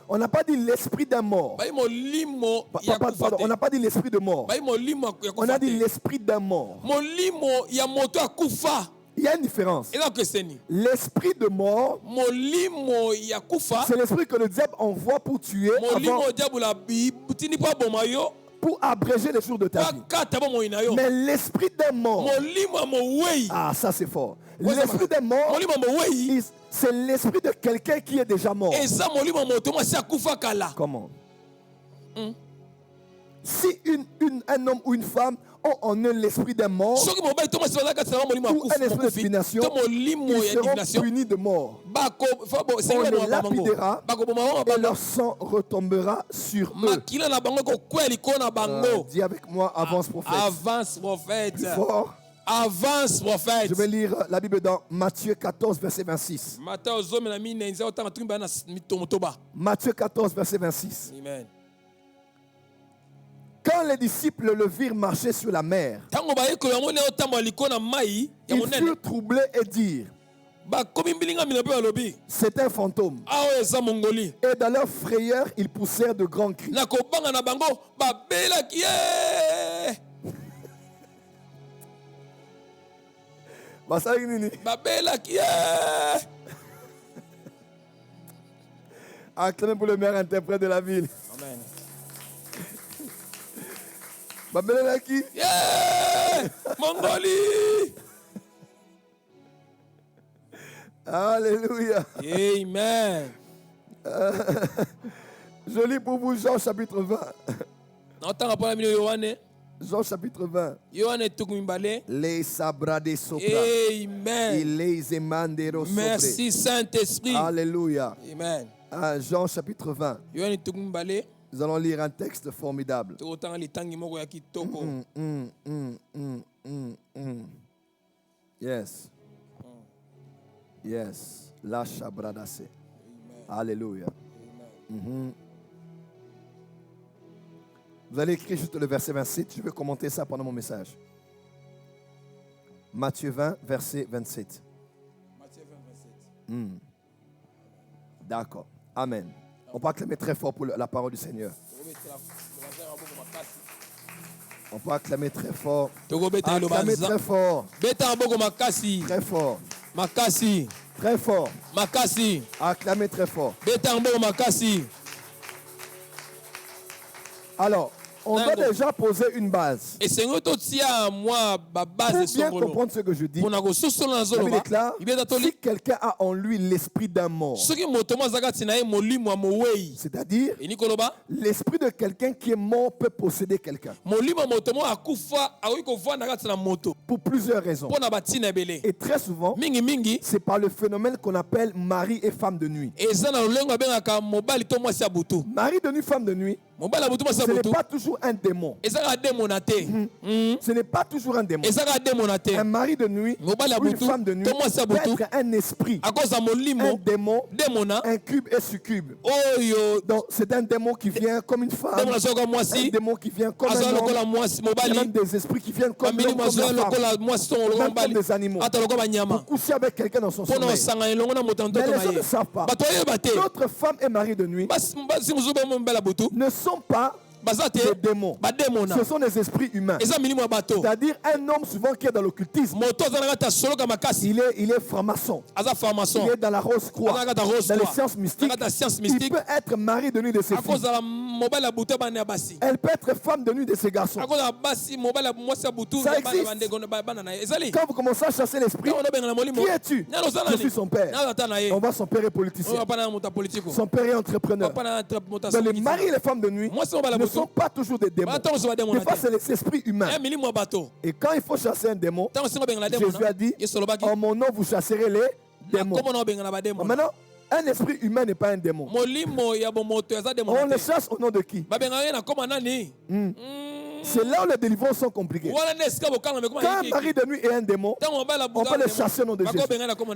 On n'a pas dit l'esprit d'un mort. On n'a pas dit l'esprit de mort. On a dit l'esprit d'un mort. Il y a une différence. L'esprit de mort, c'est l'esprit que le diable envoie pour tuer pour abréger les jours de ta vie. Mais l'esprit des morts, ah, ça c'est fort. L'esprit des morts, c'est l'esprit de quelqu'un qui est déjà mort. Comment? Si un homme ou une femme ont en eux l'esprit des morts ou un esprit de divination, ils seront punis de mort. On les lapidera et leur sang retombera sur eux. Dis avec moi, avance prophète.
Avance prophète.
Plus fort.
Avance prophète.
Je vais lire la Bible dans Matthieu 14, verset 26. Matthieu 14, verset 26.
Amen.
Quand les disciples le virent marcher sur la mer, ils furent troublés et dirent: c'est un fantôme. Et dans leur frayeur, ils poussèrent de grands cris. Acclamez pour le meilleur interprète de la ville.
Amen.
Babelaki.
Yeah! Mongolie.
Alléluia.
Amen.
Je lis pour vous Jean chapitre 20. Jean chapitre 20. Les sabrades sopra.
Amen.
Il les emandero sopra.
Merci Saint-Esprit.
Alléluia.
Amen.
Jean chapitre 20. Nous allons lire un texte formidable. Yes. Yes. La chabradase. Alléluia. Vous allez écrire juste le verset 27. Je vais commenter ça pendant mon message. Matthieu 20, verset 27.
Matthieu 20, 27.
D'accord. Amen. On peut acclamer très fort pour la parole du Seigneur. On peut acclamer très fort. Acclamer très fort. Très fort. Très fort. Acclamer très fort. Alors, on doit déjà poser une base. Pour bien comprendre ce que je dis, la Bible déclare: si quelqu'un a en lui l'esprit d'un mort, c'est-à-dire l'esprit de quelqu'un qui est mort peut posséder quelqu'un. Pour plusieurs raisons. Et très souvent, c'est par le phénomène qu'on appelle mari et femme de nuit. Mari de nuit, femme de nuit, ce n'est pas toujours un démon. Ce n'est pas toujours un démon. Un mari de nuit ou une femme de nuit peut être un esprit, un démon, un cube et succube. Donc c'est un démon qui vient comme une femme, un démon qui vient comme un homme. Il y a même des esprits qui viennent comme l'homme, comme la femme, même comme des animaux, pour coucher avec quelqu'un dans son sommeil. Mais les gens ne savent pas. D'autres femmes et maris de nuit ne sont pas des démons. Ce sont des esprits humains. C'est-à-dire un homme souvent qui est dans l'occultisme. Il est franc-maçon. Il est dans la Rose-Croix, dans les sciences mystiques. Il peut être mari de nuit de ses filles. Elle peut être femme de nuit de ses garçons. Ça existe. Quand vous commencez à chasser l'esprit, qui es-tu? Je suis son père. On voit son père est politicien. Son père est entrepreneur. Donc les maris et les femmes de nuit ne sont pas toujours des démons. Des fois, c'est les esprits humains. Et quand il faut chasser un démon, Jésus a dit: en mon nom, vous chasserez les démons. Maintenant, un esprit humain n'est pas un démon. On le chasse au nom de qui? C'est là où les délivrances sont compliquées. Quand un mari de nuit est un démon, on peut le chasser au nom de Jésus.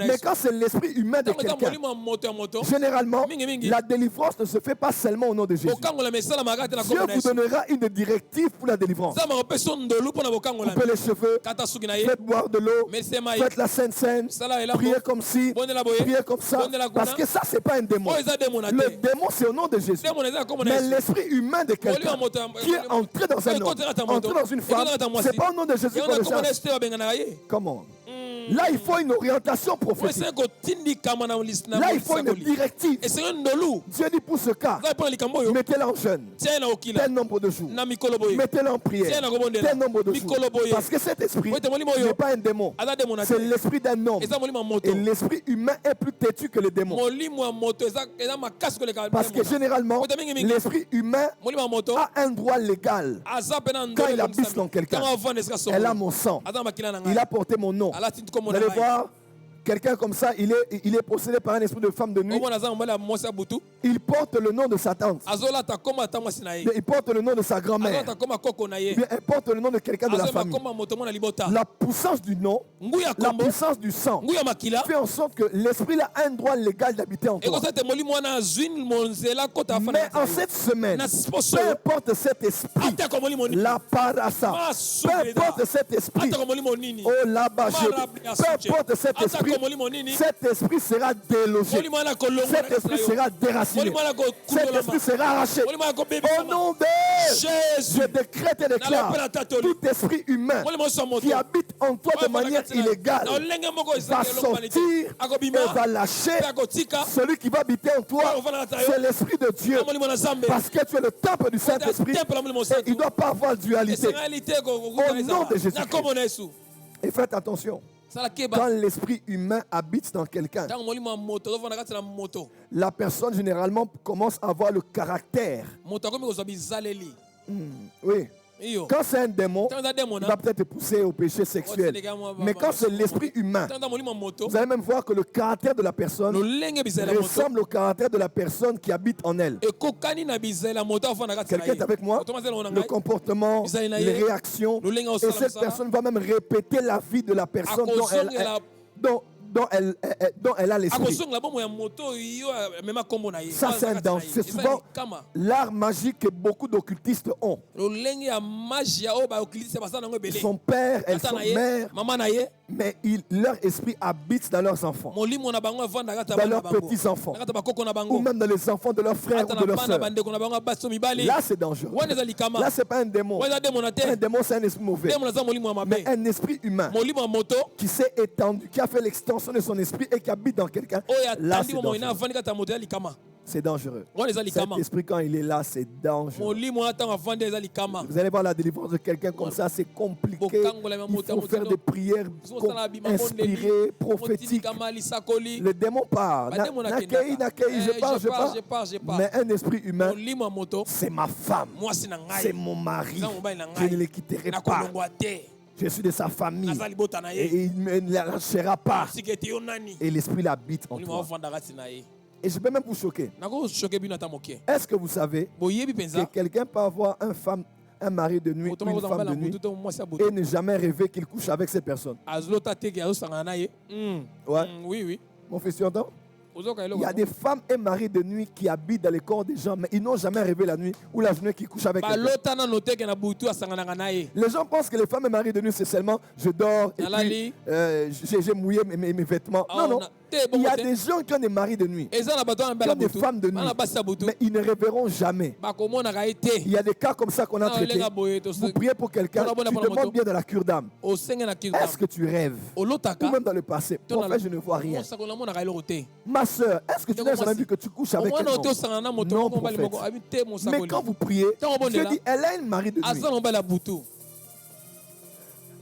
Mais quand c'est l'esprit humain de quelqu'un, généralement, la délivrance ne se fait pas seulement au nom de Jésus. Dieu vous donnera une directive pour la délivrance. Coupez les cheveux, faites boire de l'eau, faites la Sainte Seine, priez comme ci, priez comme ça. Parce que ça, c'est pas un démon. Le démon, c'est au nom de Jésus. Mais l'esprit humain de quelqu'un qui est entré dans un homme, entrer dans une femme, c'est pas au nom de Jésus qu'on le chasse. Comment? Là, il faut une orientation prophétique. Là, il faut une directive. Dieu dit pour ce cas, mettez-la en jeûne. Tel nombre de jours. Mettez-la en prière. Tel nombre de jours. Parce que cet esprit n'est pas un démon. C'est l'esprit d'un homme. Et l'esprit humain est plus têtu que le démon. Parce que généralement, l'esprit humain a un droit légal. Quand il habite dans quelqu'un, elle a mon sang. Il a porté mon nom. Vous allez voir, quelqu'un comme ça, il est possédé par un esprit de femme de nuit. Il porte le nom de sa tante. Il porte le nom de sa grand-mère. Il porte le nom de quelqu'un de la famille. La puissance du nom, la puissance du sang fait en sorte que l'esprit a un droit légal d'habiter en toi. Mais en cette semaine, peu importe cet esprit, la parasa, peu importe cet esprit, oh là-bas, peu importe cet esprit, cet esprit sera délogé. Cet esprit sera déraciné. Cet esprit sera arraché. Au nom de Jésus, je décrète et déclare tout esprit humain qui habite en toi de manière illégale va sortir et va lâcher. Celui qui va habiter en toi, c'est l'esprit de Dieu. Parce que tu es le temple du Saint-Esprit. Et il ne doit pas avoir dualité. Au nom de Jésus. Et faites attention. Quand l'esprit humain habite dans quelqu'un, la personne généralement commence à avoir le caractère. Oui. Quand c'est un démon, il va peut-être te pousser au péché sexuel. Mais quand c'est l'esprit humain, vous allez même voir que le caractère de la personne ressemble au caractère de la personne qui habite en elle. Quelqu'un est avec moi? Le comportement, les réactions. Et cette personne va même répéter la vie de la personne dont elle a l'esprit. Ça, c'est un danger. C'est souvent l'art magique que beaucoup d'occultistes ont. Son père et son mère, mais leur esprit habite dans leurs enfants, dans leurs petits-enfants, ou même dans les enfants de leurs frères ou de leurs sœurs. Là, c'est dangereux. Là, ce n'est pas un démon. Un démon, c'est un esprit mauvais. Mais un esprit humain qui s'est étendu, qui a fait l'extension de son esprit et qui habite dans quelqu'un, là, c'est dangereux. C'est dangereux. Cet esprit, quand il est là, c'est dangereux. Vous allez voir la délivrance de quelqu'un comme ça, c'est compliqué. Il faut faire des prières inspirées, prophétiques. Le démon part. Je pars. Mais un esprit humain, c'est ma femme, c'est mon mari. Je ne le quitterai pas. Je suis de sa famille et il ne me lâchera pas. Et l'esprit l'habite en toi. Et je peux même vous choquer. Est-ce que vous savez que quelqu'un peut avoir un mari de nuit ou une femme de nuit et ne jamais rêver qu'il couche avec cette personne? Ouais.
Oui.
Mon fils, tu entends? Il y a des femmes et maris de nuit qui habitent dans les corps des gens, mais ils n'ont jamais rêvé la nuit ou la journée qu'ils couchent avec quelqu'un. Les gens pensent que les femmes et maris de nuit, c'est seulement je dors et puis j'ai mouillé mes vêtements. Non. Il y a des gens qui ont des maris de nuit, qui ont des femmes de nuit, mais ils ne rêveront jamais. Il y a des cas comme ça qu'on a traités. Vous priez pour quelqu'un, tu demandes bien dans la cure d'âme. Est-ce que tu rêves? Ou même dans le passé. En fait, je ne vois rien. Ma soeur, est-ce que tu n'as jamais vu que tu couches avec quelqu'un? Non, prophète. Mais quand vous priez, Dieu dit, elle a un mari de nuit.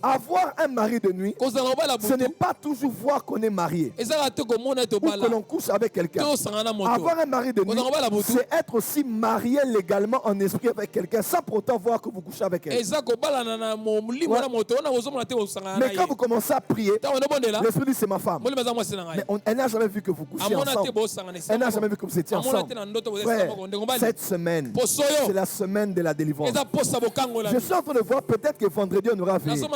Avoir un mari de nuit, ce n'est pas toujours voir qu'on est marié ou que l'on couche avec quelqu'un. Avoir un mari de nuit, c'est être aussi marié légalement en esprit avec quelqu'un sans pourtant voir que vous couchez avec elle. Ouais. Mais quand vous commencez à prier, l'esprit dit c'est ma femme. Mais elle n'a jamais vu que vous couchiez ensemble. Elle n'a jamais vu que vous étiez ensemble. Frère, cette semaine, c'est la semaine de la délivrance. Je suis en train de voir peut-être que vendredi on aura veillé.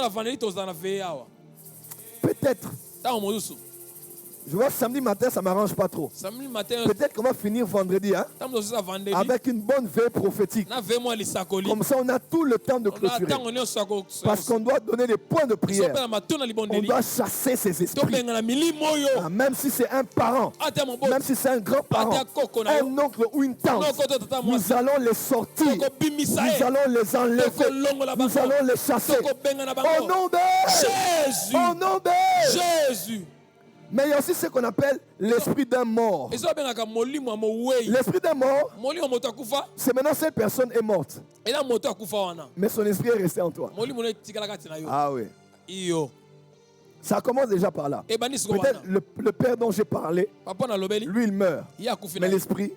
Peut-être. Je vois samedi matin, ça ne m'arrange pas trop.
Samedi matin,
Peut-être qu'on va finir vendredi hein, avec une bonne veille prophétique. Comme ça, on a tout le temps de clôturer. Parce qu'on doit donner des points de prière. On doit chasser ces esprits. Ah, même si c'est un parent, même si c'est un grand-parent, un oncle ou une tante, nous allons les sortir. Nous allons les enlever. Nous allons les chasser. Au nom de
Jésus.
Au nom de
Jésus.
Mais il y a aussi ce qu'on appelle l'esprit d'un mort. L'esprit d'un mort, c'est maintenant cette personne est morte. Mais son esprit est resté en toi. Ah oui. Ça commence déjà par là. Peut-être le père dont j'ai parlé, lui il meurt. Mais l'esprit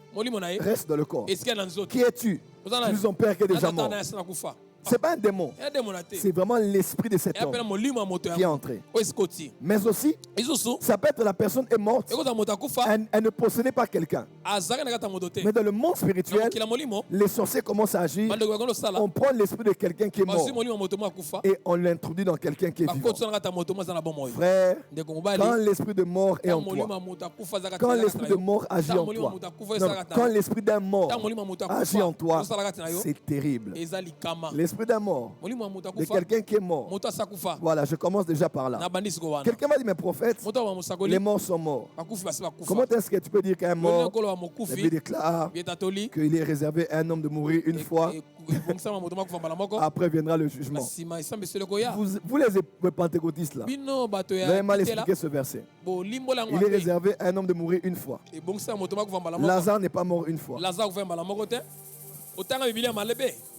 reste dans le corps. Qui es-tu? Nous sommes père qui est déjà mort. Ce n'est pas un démon. C'est vraiment l'esprit de cet homme qui est entré. Mais aussi, ça peut être la personne est morte. Elle ne possédait pas quelqu'un. Mais dans le monde spirituel, les sorciers commencent à agir. On prend l'esprit de quelqu'un qui est mort et on l'introduit dans quelqu'un qui est vivant. Frère, quand l'esprit de mort est en toi, quand l'esprit de mort agit en toi, quand l'esprit d'un mort agit en toi, c'est terrible. L'esprit d'un mort, de quelqu'un qui est mort. Voilà, je commence déjà par là. Quelqu'un m'a dit, mais prophète, les morts sont morts. Comment est-ce que tu peux dire qu'un mort, la Bible déclare qu'il est réservé à un homme de mourir une fois, après viendra le jugement. Vous les pentecôtistes là, vous avez mal expliqué ce verset. Il est réservé à un homme de mourir une fois. Lazare n'est pas mort une fois.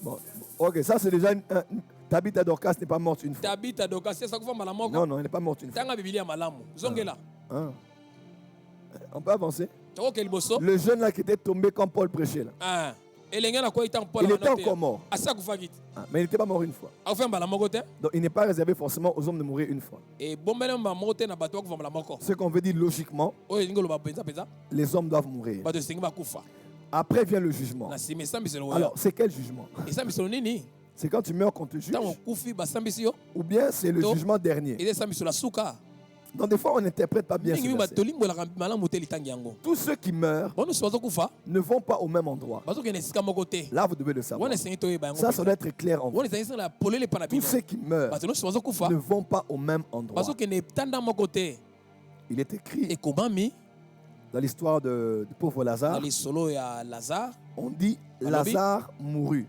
Bon, ok, ça c'est déjà Tabitha Dorcas n'est pas morte une fois. Non, non, elle n'est pas morte une fois. On peut avancer. Le jeune là qui était tombé quand Paul prêchait là. Il était encore mort. Mais il n'était pas mort une fois. Donc il n'est pas réservé forcément aux hommes de mourir une fois. Ce qu'on veut dire logiquement, les hommes doivent mourir. Après vient le jugement. Alors, c'est quel jugement? C'est quand tu meurs qu'on te juge? Ou bien c'est le jugement dernier? Donc des fois on n'interprète pas bien ce verset. Tous ceux qui meurent ne vont pas au même endroit. Là vous devez le savoir. Ça doit être clair en vous. Tous ceux qui meurent ne vont pas au même endroit. Il est écrit dans l'histoire du pauvre Lazare, on dit Lazare mourut.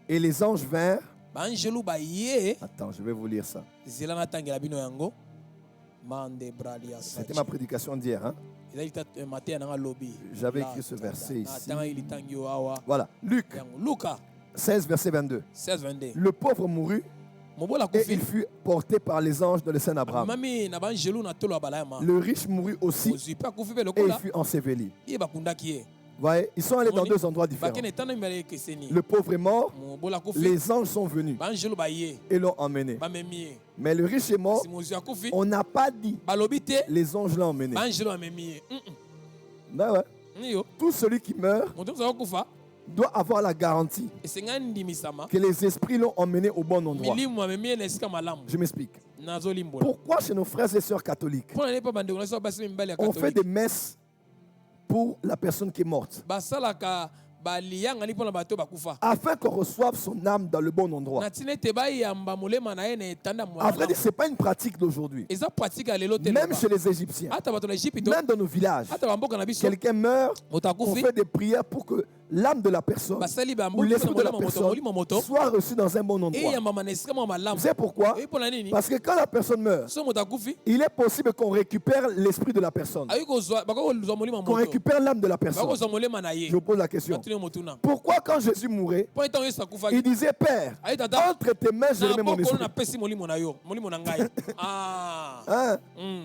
Et les anges vinrent. Attends, je vais vous lire ça. C'était ma prédication d'hier. Hein? J'avais écrit ce verset ici. Voilà, Luc 16, verset 22. Le pauvre mourut. Et il fut porté par les anges dans le sein d'Abraham. Le riche mourut aussi et il fut enseveli. Voyez, ils sont allés dans deux endroits différents. Le pauvre est mort, les anges sont venus et l'ont emmené. Mais le riche est mort, on n'a pas dit. Les anges l'ont emmené. Ben ouais. Tout celui qui meurt doit avoir la garantie que les esprits l'ont emmené au bon endroit. Je m'explique. Pourquoi chez nos frères et sœurs catholiques, on fait des messes pour la personne qui est morte, afin qu'on reçoive son âme dans le bon endroit? À vrai dire, ce n'est pas une pratique d'aujourd'hui. Même chez les Égyptiens, même dans nos villages, quelqu'un meurt, on fait des prières pour que l'âme de la personne ou l'esprit de la personne soit reçu dans un bon endroit. Vous savez pourquoi? Parce que quand la personne meurt, il est possible qu'on récupère l'esprit de la personne, qu'on récupère l'âme de la personne. Je vous pose la question. Pourquoi quand Jésus mourait, il disait, Père, entre tes mains je remets mon esprit.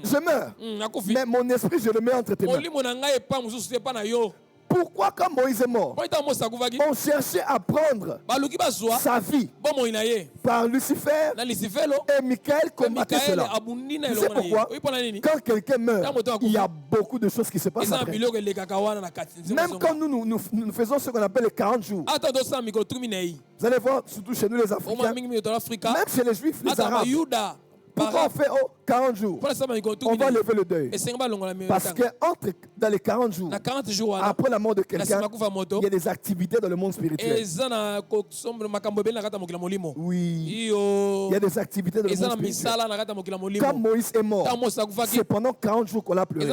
Je meurs, mais mon esprit je le mets entre tes mains. Pourquoi quand Moïse est mort, on cherchait à prendre sa vie par Lucifer et Michael combattait cela? Tu sais pourquoi? Quand quelqu'un meurt, il y a beaucoup de choses qui se passent après. Même quand nous faisons ce qu'on appelle les 40 jours, vous allez voir, surtout chez nous les Africains, même chez les Juifs, les Arabes, Pourquoi on fait 40 jours? On va lever le deuil. Parce que dans les 40 jours, après la mort de quelqu'un, il y a des activités dans le monde spirituel. Oui, il y a des activités dans le monde spirituel. Quand Moïse est mort, c'est pendant 40 jours qu'on a pleuré.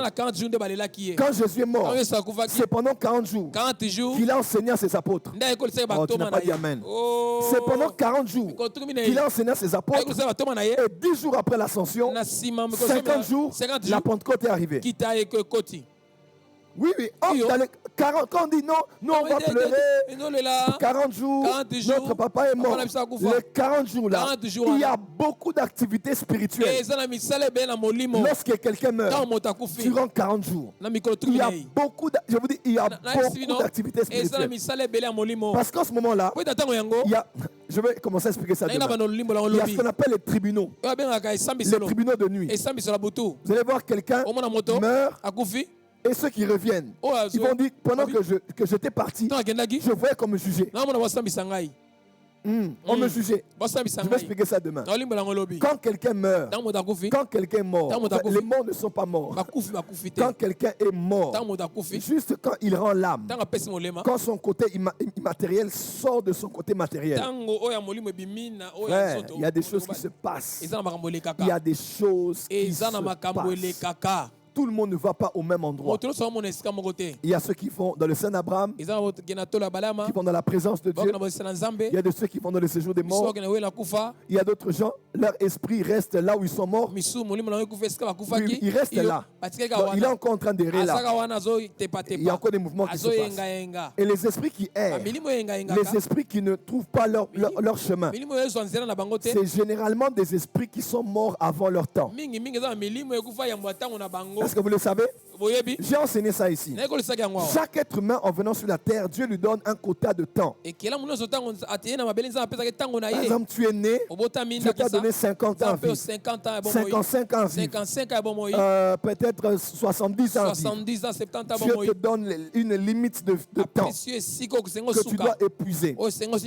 Quand Jésus est mort, c'est pendant 40 jours qu'il a enseigné à ses apôtres. Oh, tu n'as pas dit amen. C'est pendant 40 jours qu'il a enseigné à ses apôtres. Et 10 jours après l'ascension, 50 jours, la Pentecôte est arrivée. Oui, oui. Dans les 40, quand on dit non, nous on va pleurer. 40 jours, notre papa est mort. Les 40 jours là, il y a beaucoup d'activités spirituelles. Lorsque quelqu'un meurt, durant 40 jours, il y a beaucoup, je vous dis, il y a beaucoup d'activités spirituelles. Parce qu'en ce moment-là, je vais commencer à expliquer ça demain. Il y a ce qu'on appelle les tribunaux. Les tribunaux de nuit. Vous allez voir quelqu'un meurt. Et ceux qui reviennent, ils vont dire, pendant que j'étais parti, je voyais qu'on me jugeait. On me jugeait. Je vais expliquer ça demain. Quand quelqu'un meurt, quand quelqu'un est mort, les morts ne sont pas morts. Quand quelqu'un est mort, juste quand il rend l'âme, quand son côté immatériel sort de son côté matériel, il y a des choses qui se passent. Il y a des choses qui se passent. Tout le monde ne va pas au même endroit. Il y a ceux qui vont dans le Saint-Abraham, qui vont dans la présence de Dieu. Il y a de ceux qui vont dans le séjour des morts. Il y a d'autres gens, leur esprit reste là où ils sont morts. Il reste là. Donc, il est encore en train d'errer là. Il y a encore des mouvements qui se passent. Et les esprits qui errent, les esprits qui ne trouvent pas leur chemin, c'est généralement des esprits qui sont morts avant leur temps. Est-ce que vous le savez? J'ai enseigné ça ici. Chaque être humain en venant sur la terre, Dieu lui donne un quota de temps. Par exemple, tu es né, Dieu t'a donné 50 ans, 55 ans, peut-être 70 ans. Dieu te donne une limite de temps que tu dois épuiser.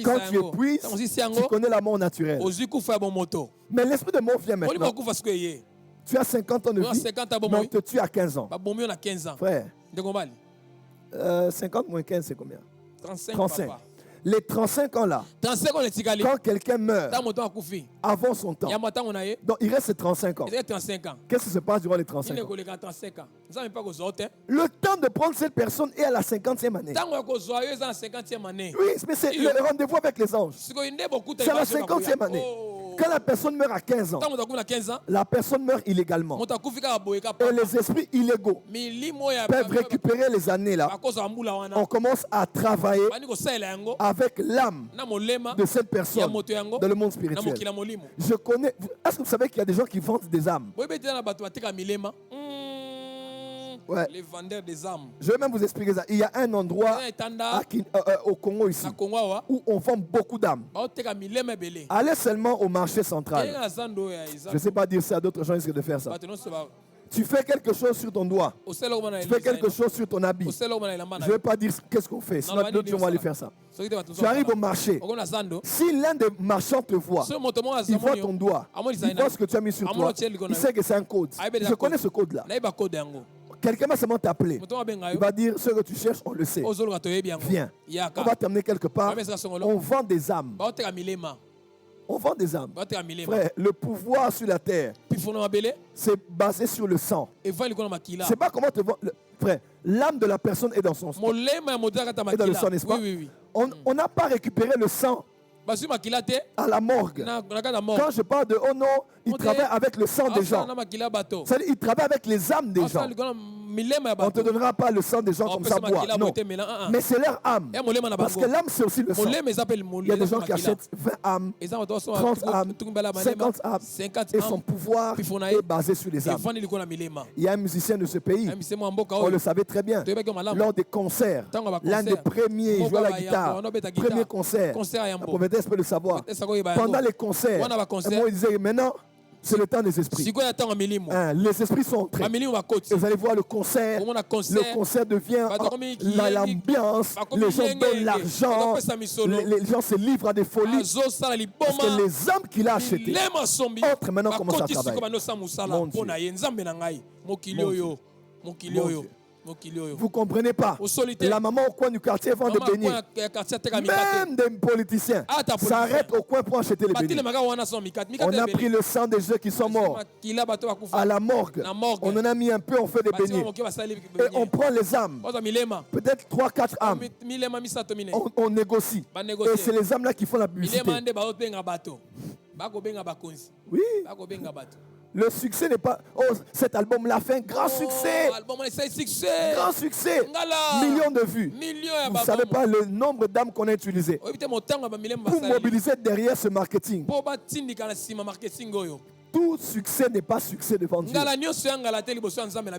Quand tu épuises, tu connais la mort naturelle. Mais l'esprit de mort vient maintenant. Tu as 50 ans de vie, mais on te tue à 15 ans. Frère, 50 moins 15, c'est combien? 35. Les 35 ans là, quand quelqu'un meurt avant son temps, donc il reste 35 ans. Qu'est-ce qui se passe durant les 35 ans? Le temps de prendre cette personne est à la 50e année. Oui, mais c'est le rendez-vous avec les anges. C'est à la 50e année. Quand la personne meurt à 15 ans, la personne meurt illégalement. Et les esprits illégaux peuvent récupérer les années là. On commence à travailler avec l'âme de cette personne dans le monde spirituel. Je connais. Est-ce que vous savez qu'il y a des gens qui vendent des âmes? Ouais.
Les vendeurs des âmes.
Je vais même vous expliquer ça. Il y a un endroit au Congo ici où on vend beaucoup d'âmes. Allez seulement au marché central. Je ne sais pas dire ça, d'autres gens risquent de faire ça. Tu fais quelque chose sur ton doigt. Tu fais quelque chose sur ton habit. Je ne vais pas dire qu'est-ce qu'on fait, sinon d'autres gens vont aller faire ça. Tu arrives au marché. Si l'un des marchands te voit, il voit ton doigt, il voit ce que tu as mis sur toi, il sait que c'est un code. Je connais ce code-là. Quelqu'un va seulement t'appeler. Il va dire ce que tu cherches, on le sait. Viens. On va t'amener quelque part. On vend des âmes. On vend des âmes. Frère, le pouvoir sur la terre, c'est basé sur le sang. C'est pas comment te vendre. Frère, l'âme de la personne est dans son sang. Est dans le sang, n'est-ce pas? On n'a pas récupéré le sang à la morgue. Quand je parle de oh non, il travaille avec le sang des gens. C'est-à-dire il travaille avec les âmes des gens. On ne te donnera pas le sang des gens comme ça boire. Non. Mais c'est leur âme. Parce que l'âme, c'est aussi le sang. Il y a des gens qui achètent 20 âmes, 30 âmes, 50 âmes. Et son pouvoir est basé sur les âmes. Il y a un musicien de ce pays, on le savait très bien, lors des concerts, l'un des premiers jouait la guitare, premier concert, la prophétesse peut le savoir. Pendant les concerts, il disait maintenant, C'est le temps des esprits. Les esprits sont entrés. Et vous allez voir le concert. Le concert devient l'ambiance. Les gens donnent l'argent. Les gens se livrent à des folies. Parce que les âmes qu'il a achetées entrent maintenant commencent à travailler. Mon Dieu. Vous ne comprenez pas. La maman au coin du quartier vend des beignets. Même des politiciens s'arrêtent au coin pour acheter les beignets. On a pris le sang des gens qui sont morts à la morgue. On en a mis un peu, on fait des beignets. Et on prend les âmes. Peut-être 3-4 âmes. On négocie. Et c'est les âmes là qui font la publicité. Oui. Le succès n'est pas... Oh, cet album-là fait un grand succès. Grand succès. Millions de vues. Vous ne savez pas le nombre d'âmes qu'on a utilisées pour mobiliser derrière ce marketing. Tout succès n'est pas succès devant Dieu.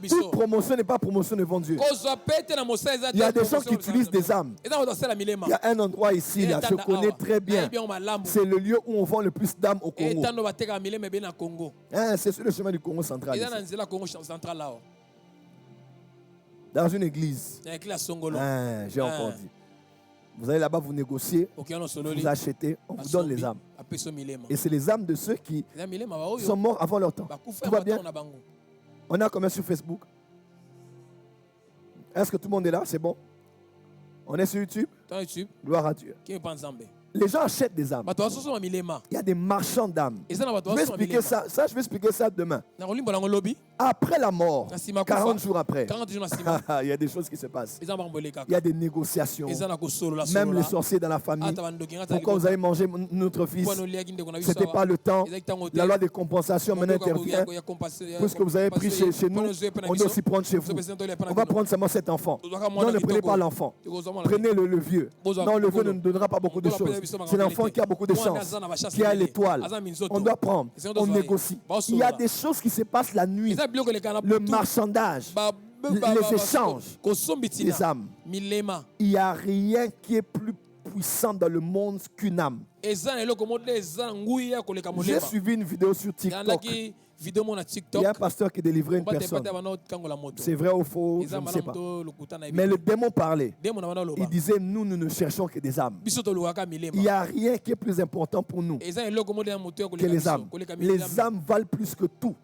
Toute promotion n'est pas promotion devant Dieu. Il y a des gens qui utilisent des âmes. Il y a un endroit ici, là, je connais très bien. C'est le lieu où on vend le plus d'âmes au Congo. Hein, c'est sur le chemin du Congo central. Dans une église. Hein, j'ai encore dit. Vous allez là-bas, vous négociez, vous achetez, on vous donne les âmes. Et c'est les âmes de ceux qui sont morts avant leur temps. Tout va bien? On a combien sur Facebook? Est-ce que tout le monde est là? C'est bon? On est sur YouTube? Gloire à Dieu. Les gens achètent des âmes. Il y a des marchands d'âmes. Je vais expliquer ça. Je vais expliquer ça demain. Après la mort, 40 jours après, il y a des choses qui se passent. Il y a des négociations. Même les sorciers dans la famille. Pourquoi vous avez mangé notre fils? Ce n'était pas le temps. La loi de compensation maintenant intervient. Puisque vous avez pris chez nous, on doit aussi prendre chez vous. On va prendre seulement cet enfant. Non, ne prenez pas l'enfant. Prenez le vieux. Non, le vieux ne nous donnera pas beaucoup de choses. C'est l'enfant qui a beaucoup de chance, qui a l'étoile. On doit prendre, on négocie. Il y a des choses qui se passent la nuit. Le marchandage, les échanges, les âmes. Il n'y a rien qui est plus puissant dans le monde qu'une âme. J'ai suivi une vidéo sur TikTok. Il y a un pasteur qui délivrait une personne. C'est vrai ou faux, je ne sais pas. Mais le démon parlait. Il disait, nous ne cherchons que des âmes. Il n'y a rien qui est plus important pour nous que les âmes. Les âmes valent plus que tout.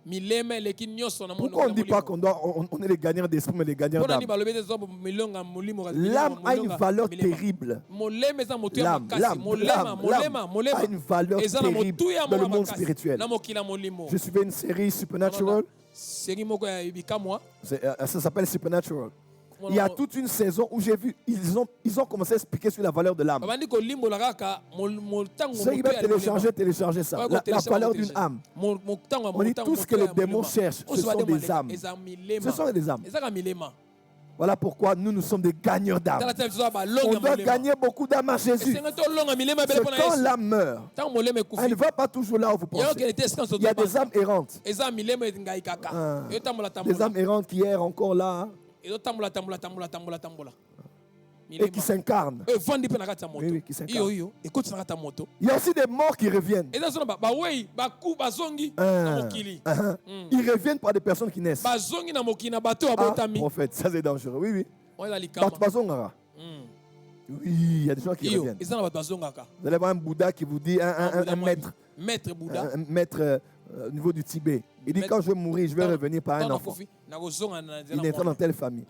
Pourquoi on ne dit pas qu'on est les gagnants d'esprit, mais les gagnants d'âme? L'âme a une valeur terrible. L'âme a une valeur terrible dans le monde spirituel. Je suivais une série Supernatural. Ça s'appelle Supernatural. Il y a toute une saison où j'ai vu, ils ont commencé à expliquer sur la valeur de l'âme. Ceux qui veulent télécharger ça. La valeur d'une âme. On dit tout ce que les démons cherchent, ce sont des âmes. Ce sont des âmes. Voilà pourquoi nous sommes des gagneurs d'âmes. On doit gagner beaucoup d'âmes à Jésus. C'est quand l'âme meurt, elle ne va pas toujours là où vous pensez. Il y a des âmes errantes. Des âmes errantes qui errent encore là. Et qui s'incarnent. Oui, qui s'incarnent. Il y a aussi des morts qui reviennent. Ils reviennent par des personnes qui naissent. Prophète, ça c'est dangereux. Oui. Oui, il y a des gens qui reviennent. Vous allez voir un Bouddha qui vous dit, un maître. Un maître au niveau du Tibet. Il dit, quand je vais mourir, je vais revenir par un enfant. Il naîtra dans telle famille.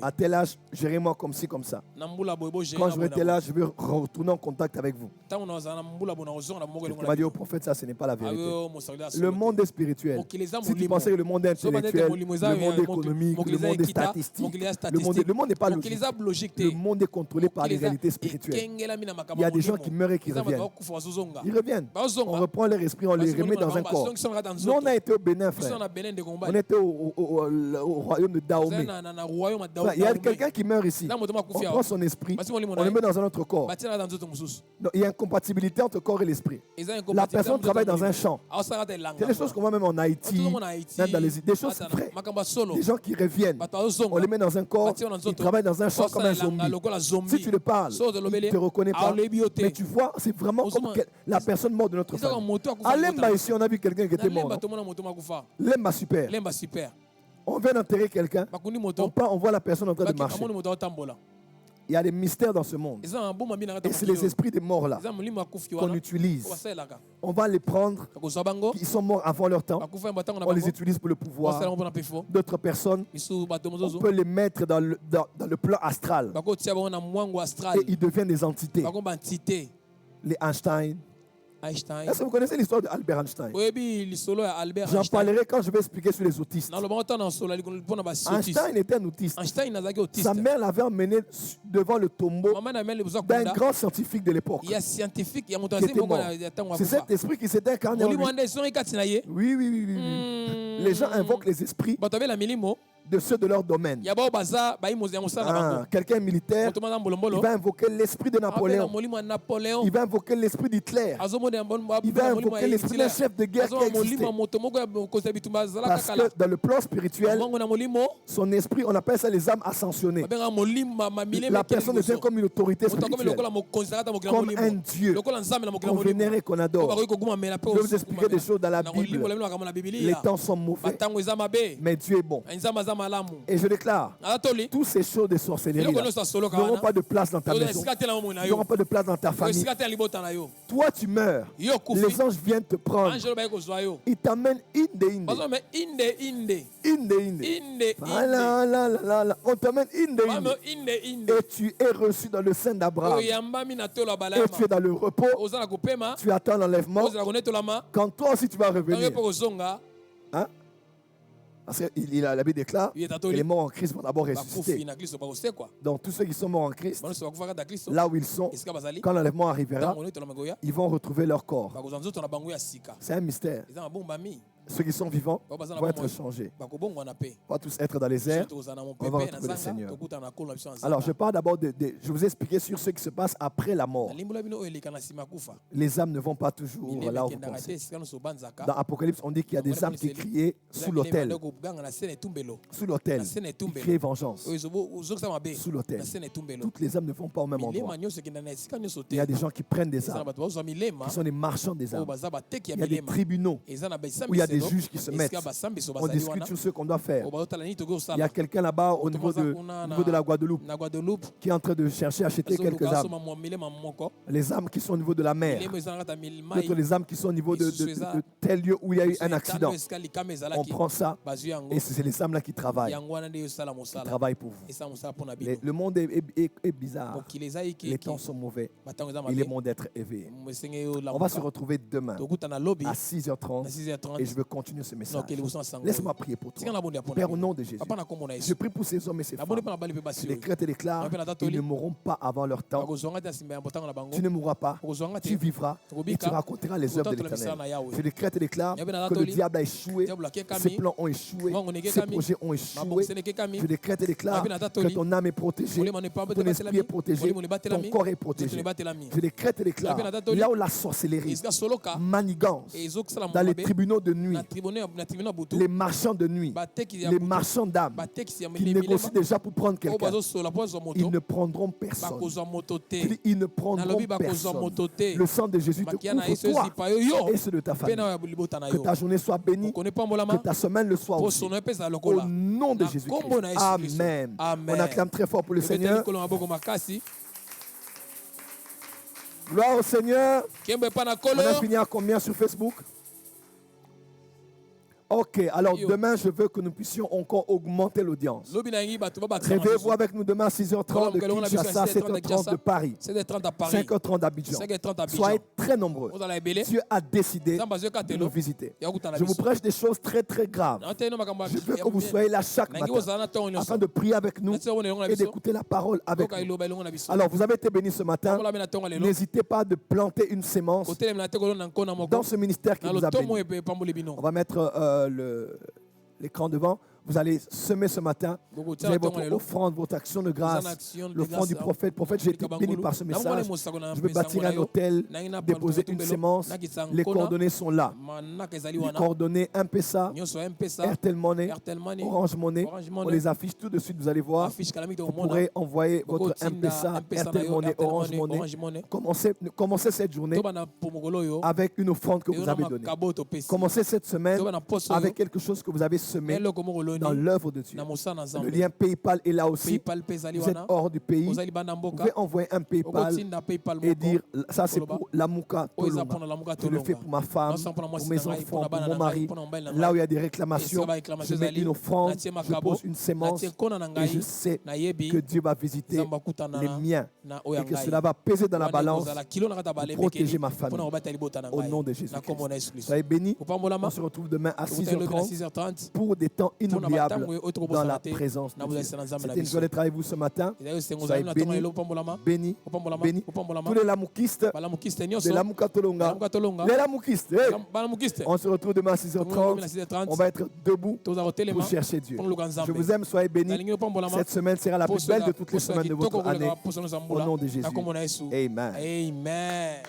À tel âge, gérez-moi comme ci, comme ça. Quand je vais tel âge, je vais retourner en contact avec vous. Il m'a dit au prophète, ça, ce n'est pas la vérité. Le monde est spirituel. Si tu pensais que le monde est intellectuel, le monde économique, le monde est statistique, le monde n'est pas logique. Le monde est contrôlé par les réalités spirituelles. Il y a des gens qui meurent et qui reviennent. Ils reviennent. On reprend leur esprit, on les remet dans un corps. Nous, on a été au Bénin, frère. On était au royaume de Dahomey. Il y a quelqu'un qui meurt ici. On prend son esprit, on le met dans un autre corps. Donc, il y a une compatibilité entre corps et l'esprit. La personne travaille dans un champ. C'est des choses qu'on voit même en Haïti, même dans des choses vraies. Des gens qui reviennent, on les met dans un corps, ils travaillent dans un champ comme un zombie. Si tu le parles, il ne te reconnaît pas. Mais tu vois, c'est vraiment comme la personne morte de notre famille. À Lemba ici, on a vu quelqu'un qui était mort. Lemba super. On vient d'enterrer quelqu'un, on voit la personne en train de marcher. Il y a des mystères dans ce monde. Et c'est les esprits des morts là qu'on utilise. On va les prendre, qui sont morts avant leur temps. On les utilise pour le pouvoir. D'autres personnes, on peut les mettre dans le plan astral. Et ils deviennent des entités. Les Einstein. Est-ce que vous connaissez l'histoire d'Albert Einstein? J'en parlerai quand je vais expliquer sur les autistes. Einstein était un autiste. Sa mère l'avait emmené devant le tombeau d'un grand scientifique de l'époque. C'est cet esprit qui s'était incarné en lui. Oui. Les gens invoquent les esprits de ceux de leur domaine. Quelqu'un militaire, il va invoquer l'esprit de Napoléon. Il va invoquer l'esprit d'Hitler. Il va invoquer l'esprit d'un chef de guerre qui a existé. Parce que dans le plan spirituel, son esprit, on appelle ça les âmes ascensionnées. La personne devient comme une autorité spirituelle, comme un Dieu qu'on vénère et qu'on adore. Je vais vous expliquer des choses dans la Bible. Les temps sont mauvais, mais Dieu est bon. Et je déclare, toutes ces choses de sorcellerie n'auront pas de place dans ta maison, n'auront pas de place dans ta famille. Toi, tu meurs. Les anges viennent te prendre. Ils t'amènent inde. On t'amène inde. Et tu es reçu dans le sein d'Abraham. Et tu es dans le repos. Tu attends l'enlèvement. Quand toi aussi tu vas revenir. Hein? Parce que la Bible déclare que les morts en Christ vont d'abord ressusciter. Donc tous ceux qui sont morts en Christ, là où ils sont, quand l'enlèvement arrivera, ils vont retrouver leur corps. C'est un mystère. Ceux qui sont vivants vont être changés. On va tous être dans les airs. On va retrouver le Seigneur. Alors je parle d'abord je vous ai expliqué sur ce qui se passe après la mort. Les âmes ne vont pas toujours là où vous pensez. Dans Apocalypse, on dit qu'il y a des âmes qui criaient sous l'autel. Sous l'autel. Ils criaient vengeance. Sous l'autel. Toutes les âmes ne vont pas au même endroit. Il y a des gens qui prennent des âmes, qui sont des marchands des âmes. Il y a des tribunaux où il y a des juges qui se mettent. On discute sur ce qu'on doit faire. Il y a quelqu'un là-bas au niveau de la Guadeloupe qui est en train de chercher à acheter quelques âmes. Les âmes qui sont au niveau de la mer. D'autres les âmes qui sont au niveau de tel lieu où il y a eu un accident. On prend ça et c'est les âmes là qui travaillent. Qui travaillent pour vous. Le monde est bizarre. Les temps sont mauvais. Il est bon d'être éveillé. On va se retrouver demain à 6h30 et je veux continuer ce message. Laisse-moi prier pour toi. Père, au nom de Jésus, je prie pour ces hommes et ces femmes. Je décrète et déclare, ils ne mourront pas avant leur temps. Tu ne mourras pas, tu vivras et tu raconteras les œuvres de l'Éternel. Je décrète et déclare que le diable a échoué, ses plans ont échoué, ses projets ont échoué. Je décrète et déclare que ton âme est protégée, ton esprit est protégé, ton corps est protégé. Je décrète et déclare, là où la sorcellerie, manigance, dans les tribunaux de nuit, les marchands de nuit, les marchands d'âmes qui négocient déjà pour prendre quelqu'un, ils ne prendront personne. Ils ne prendront personne. Le sang de Jésus te couvre toi et ceux de ta famille. Que ta journée soit bénie, que ta semaine le soit aussi. Au nom de Jésus-Christ. Amen. On acclame très fort pour le Seigneur. Gloire au Seigneur. On a fini à combien sur Facebook? Ok, alors demain, je veux que nous puissions encore augmenter l'audience. Réveillez-vous avec nous demain à 6h30 de Kinshasa, 7h30 de Paris, 5h30 d'Abidjan. Soyez très nombreux. Dieu a décidé de nous visiter. Je vous prêche des choses très très graves. Je veux que vous soyez là chaque matin afin de prier avec nous et d'écouter la parole avec nous. Alors, vous avez été bénis ce matin. N'hésitez pas de planter une sémence dans ce ministère qui vous a béni. On va mettre l'écran devant. Vous allez semer ce matin. Vous avez votre offrande, votre action de grâce. L'offrande du prophète. Prophète, j'ai été béni par ce message. Je veux bâtir un hôtel, déposer une sémence. Les coordonnées sont là. Les coordonnées M-Pesa, Airtel Money, Orange Money. On les affiche tout de suite, vous allez voir. Vous pourrez envoyer votre M-Pesa, Airtel Money, Orange Money. Commencez cette journée avec une offrande que vous avez donnée. Commencez cette semaine avec quelque chose que vous avez semé dans l'œuvre de Dieu. Le lien PayPal est là aussi. Vous êtes hors du pays. Vous pouvez envoyer un PayPal et dire ça c'est pour Lamuka Tolonga. Je le fais pour ma femme, pour mes enfants, pour mon mari. Là où il y a des réclamations, je mets une offrande, je pose une sémence et je sais que Dieu va visiter les miens et que cela va peser dans la balance pour protéger ma famille. Au nom de Jésus-Christ. Soyez bénis. On se retrouve demain à 6h30 pour des temps inoubliables dans la présence de Dieu. C'était une joie d'être avec vous ce matin. Soyez bénis, bénis, bénis. Tous les lamoukistes de Lamuka Tolonga, les lamoukistes, on se retrouve demain à 6h30. On va être debout pour chercher Dieu. Je vous aime, soyez bénis. Cette semaine sera la plus belle de toutes les semaines de votre année. Au nom de Jésus. Amen.
Amen.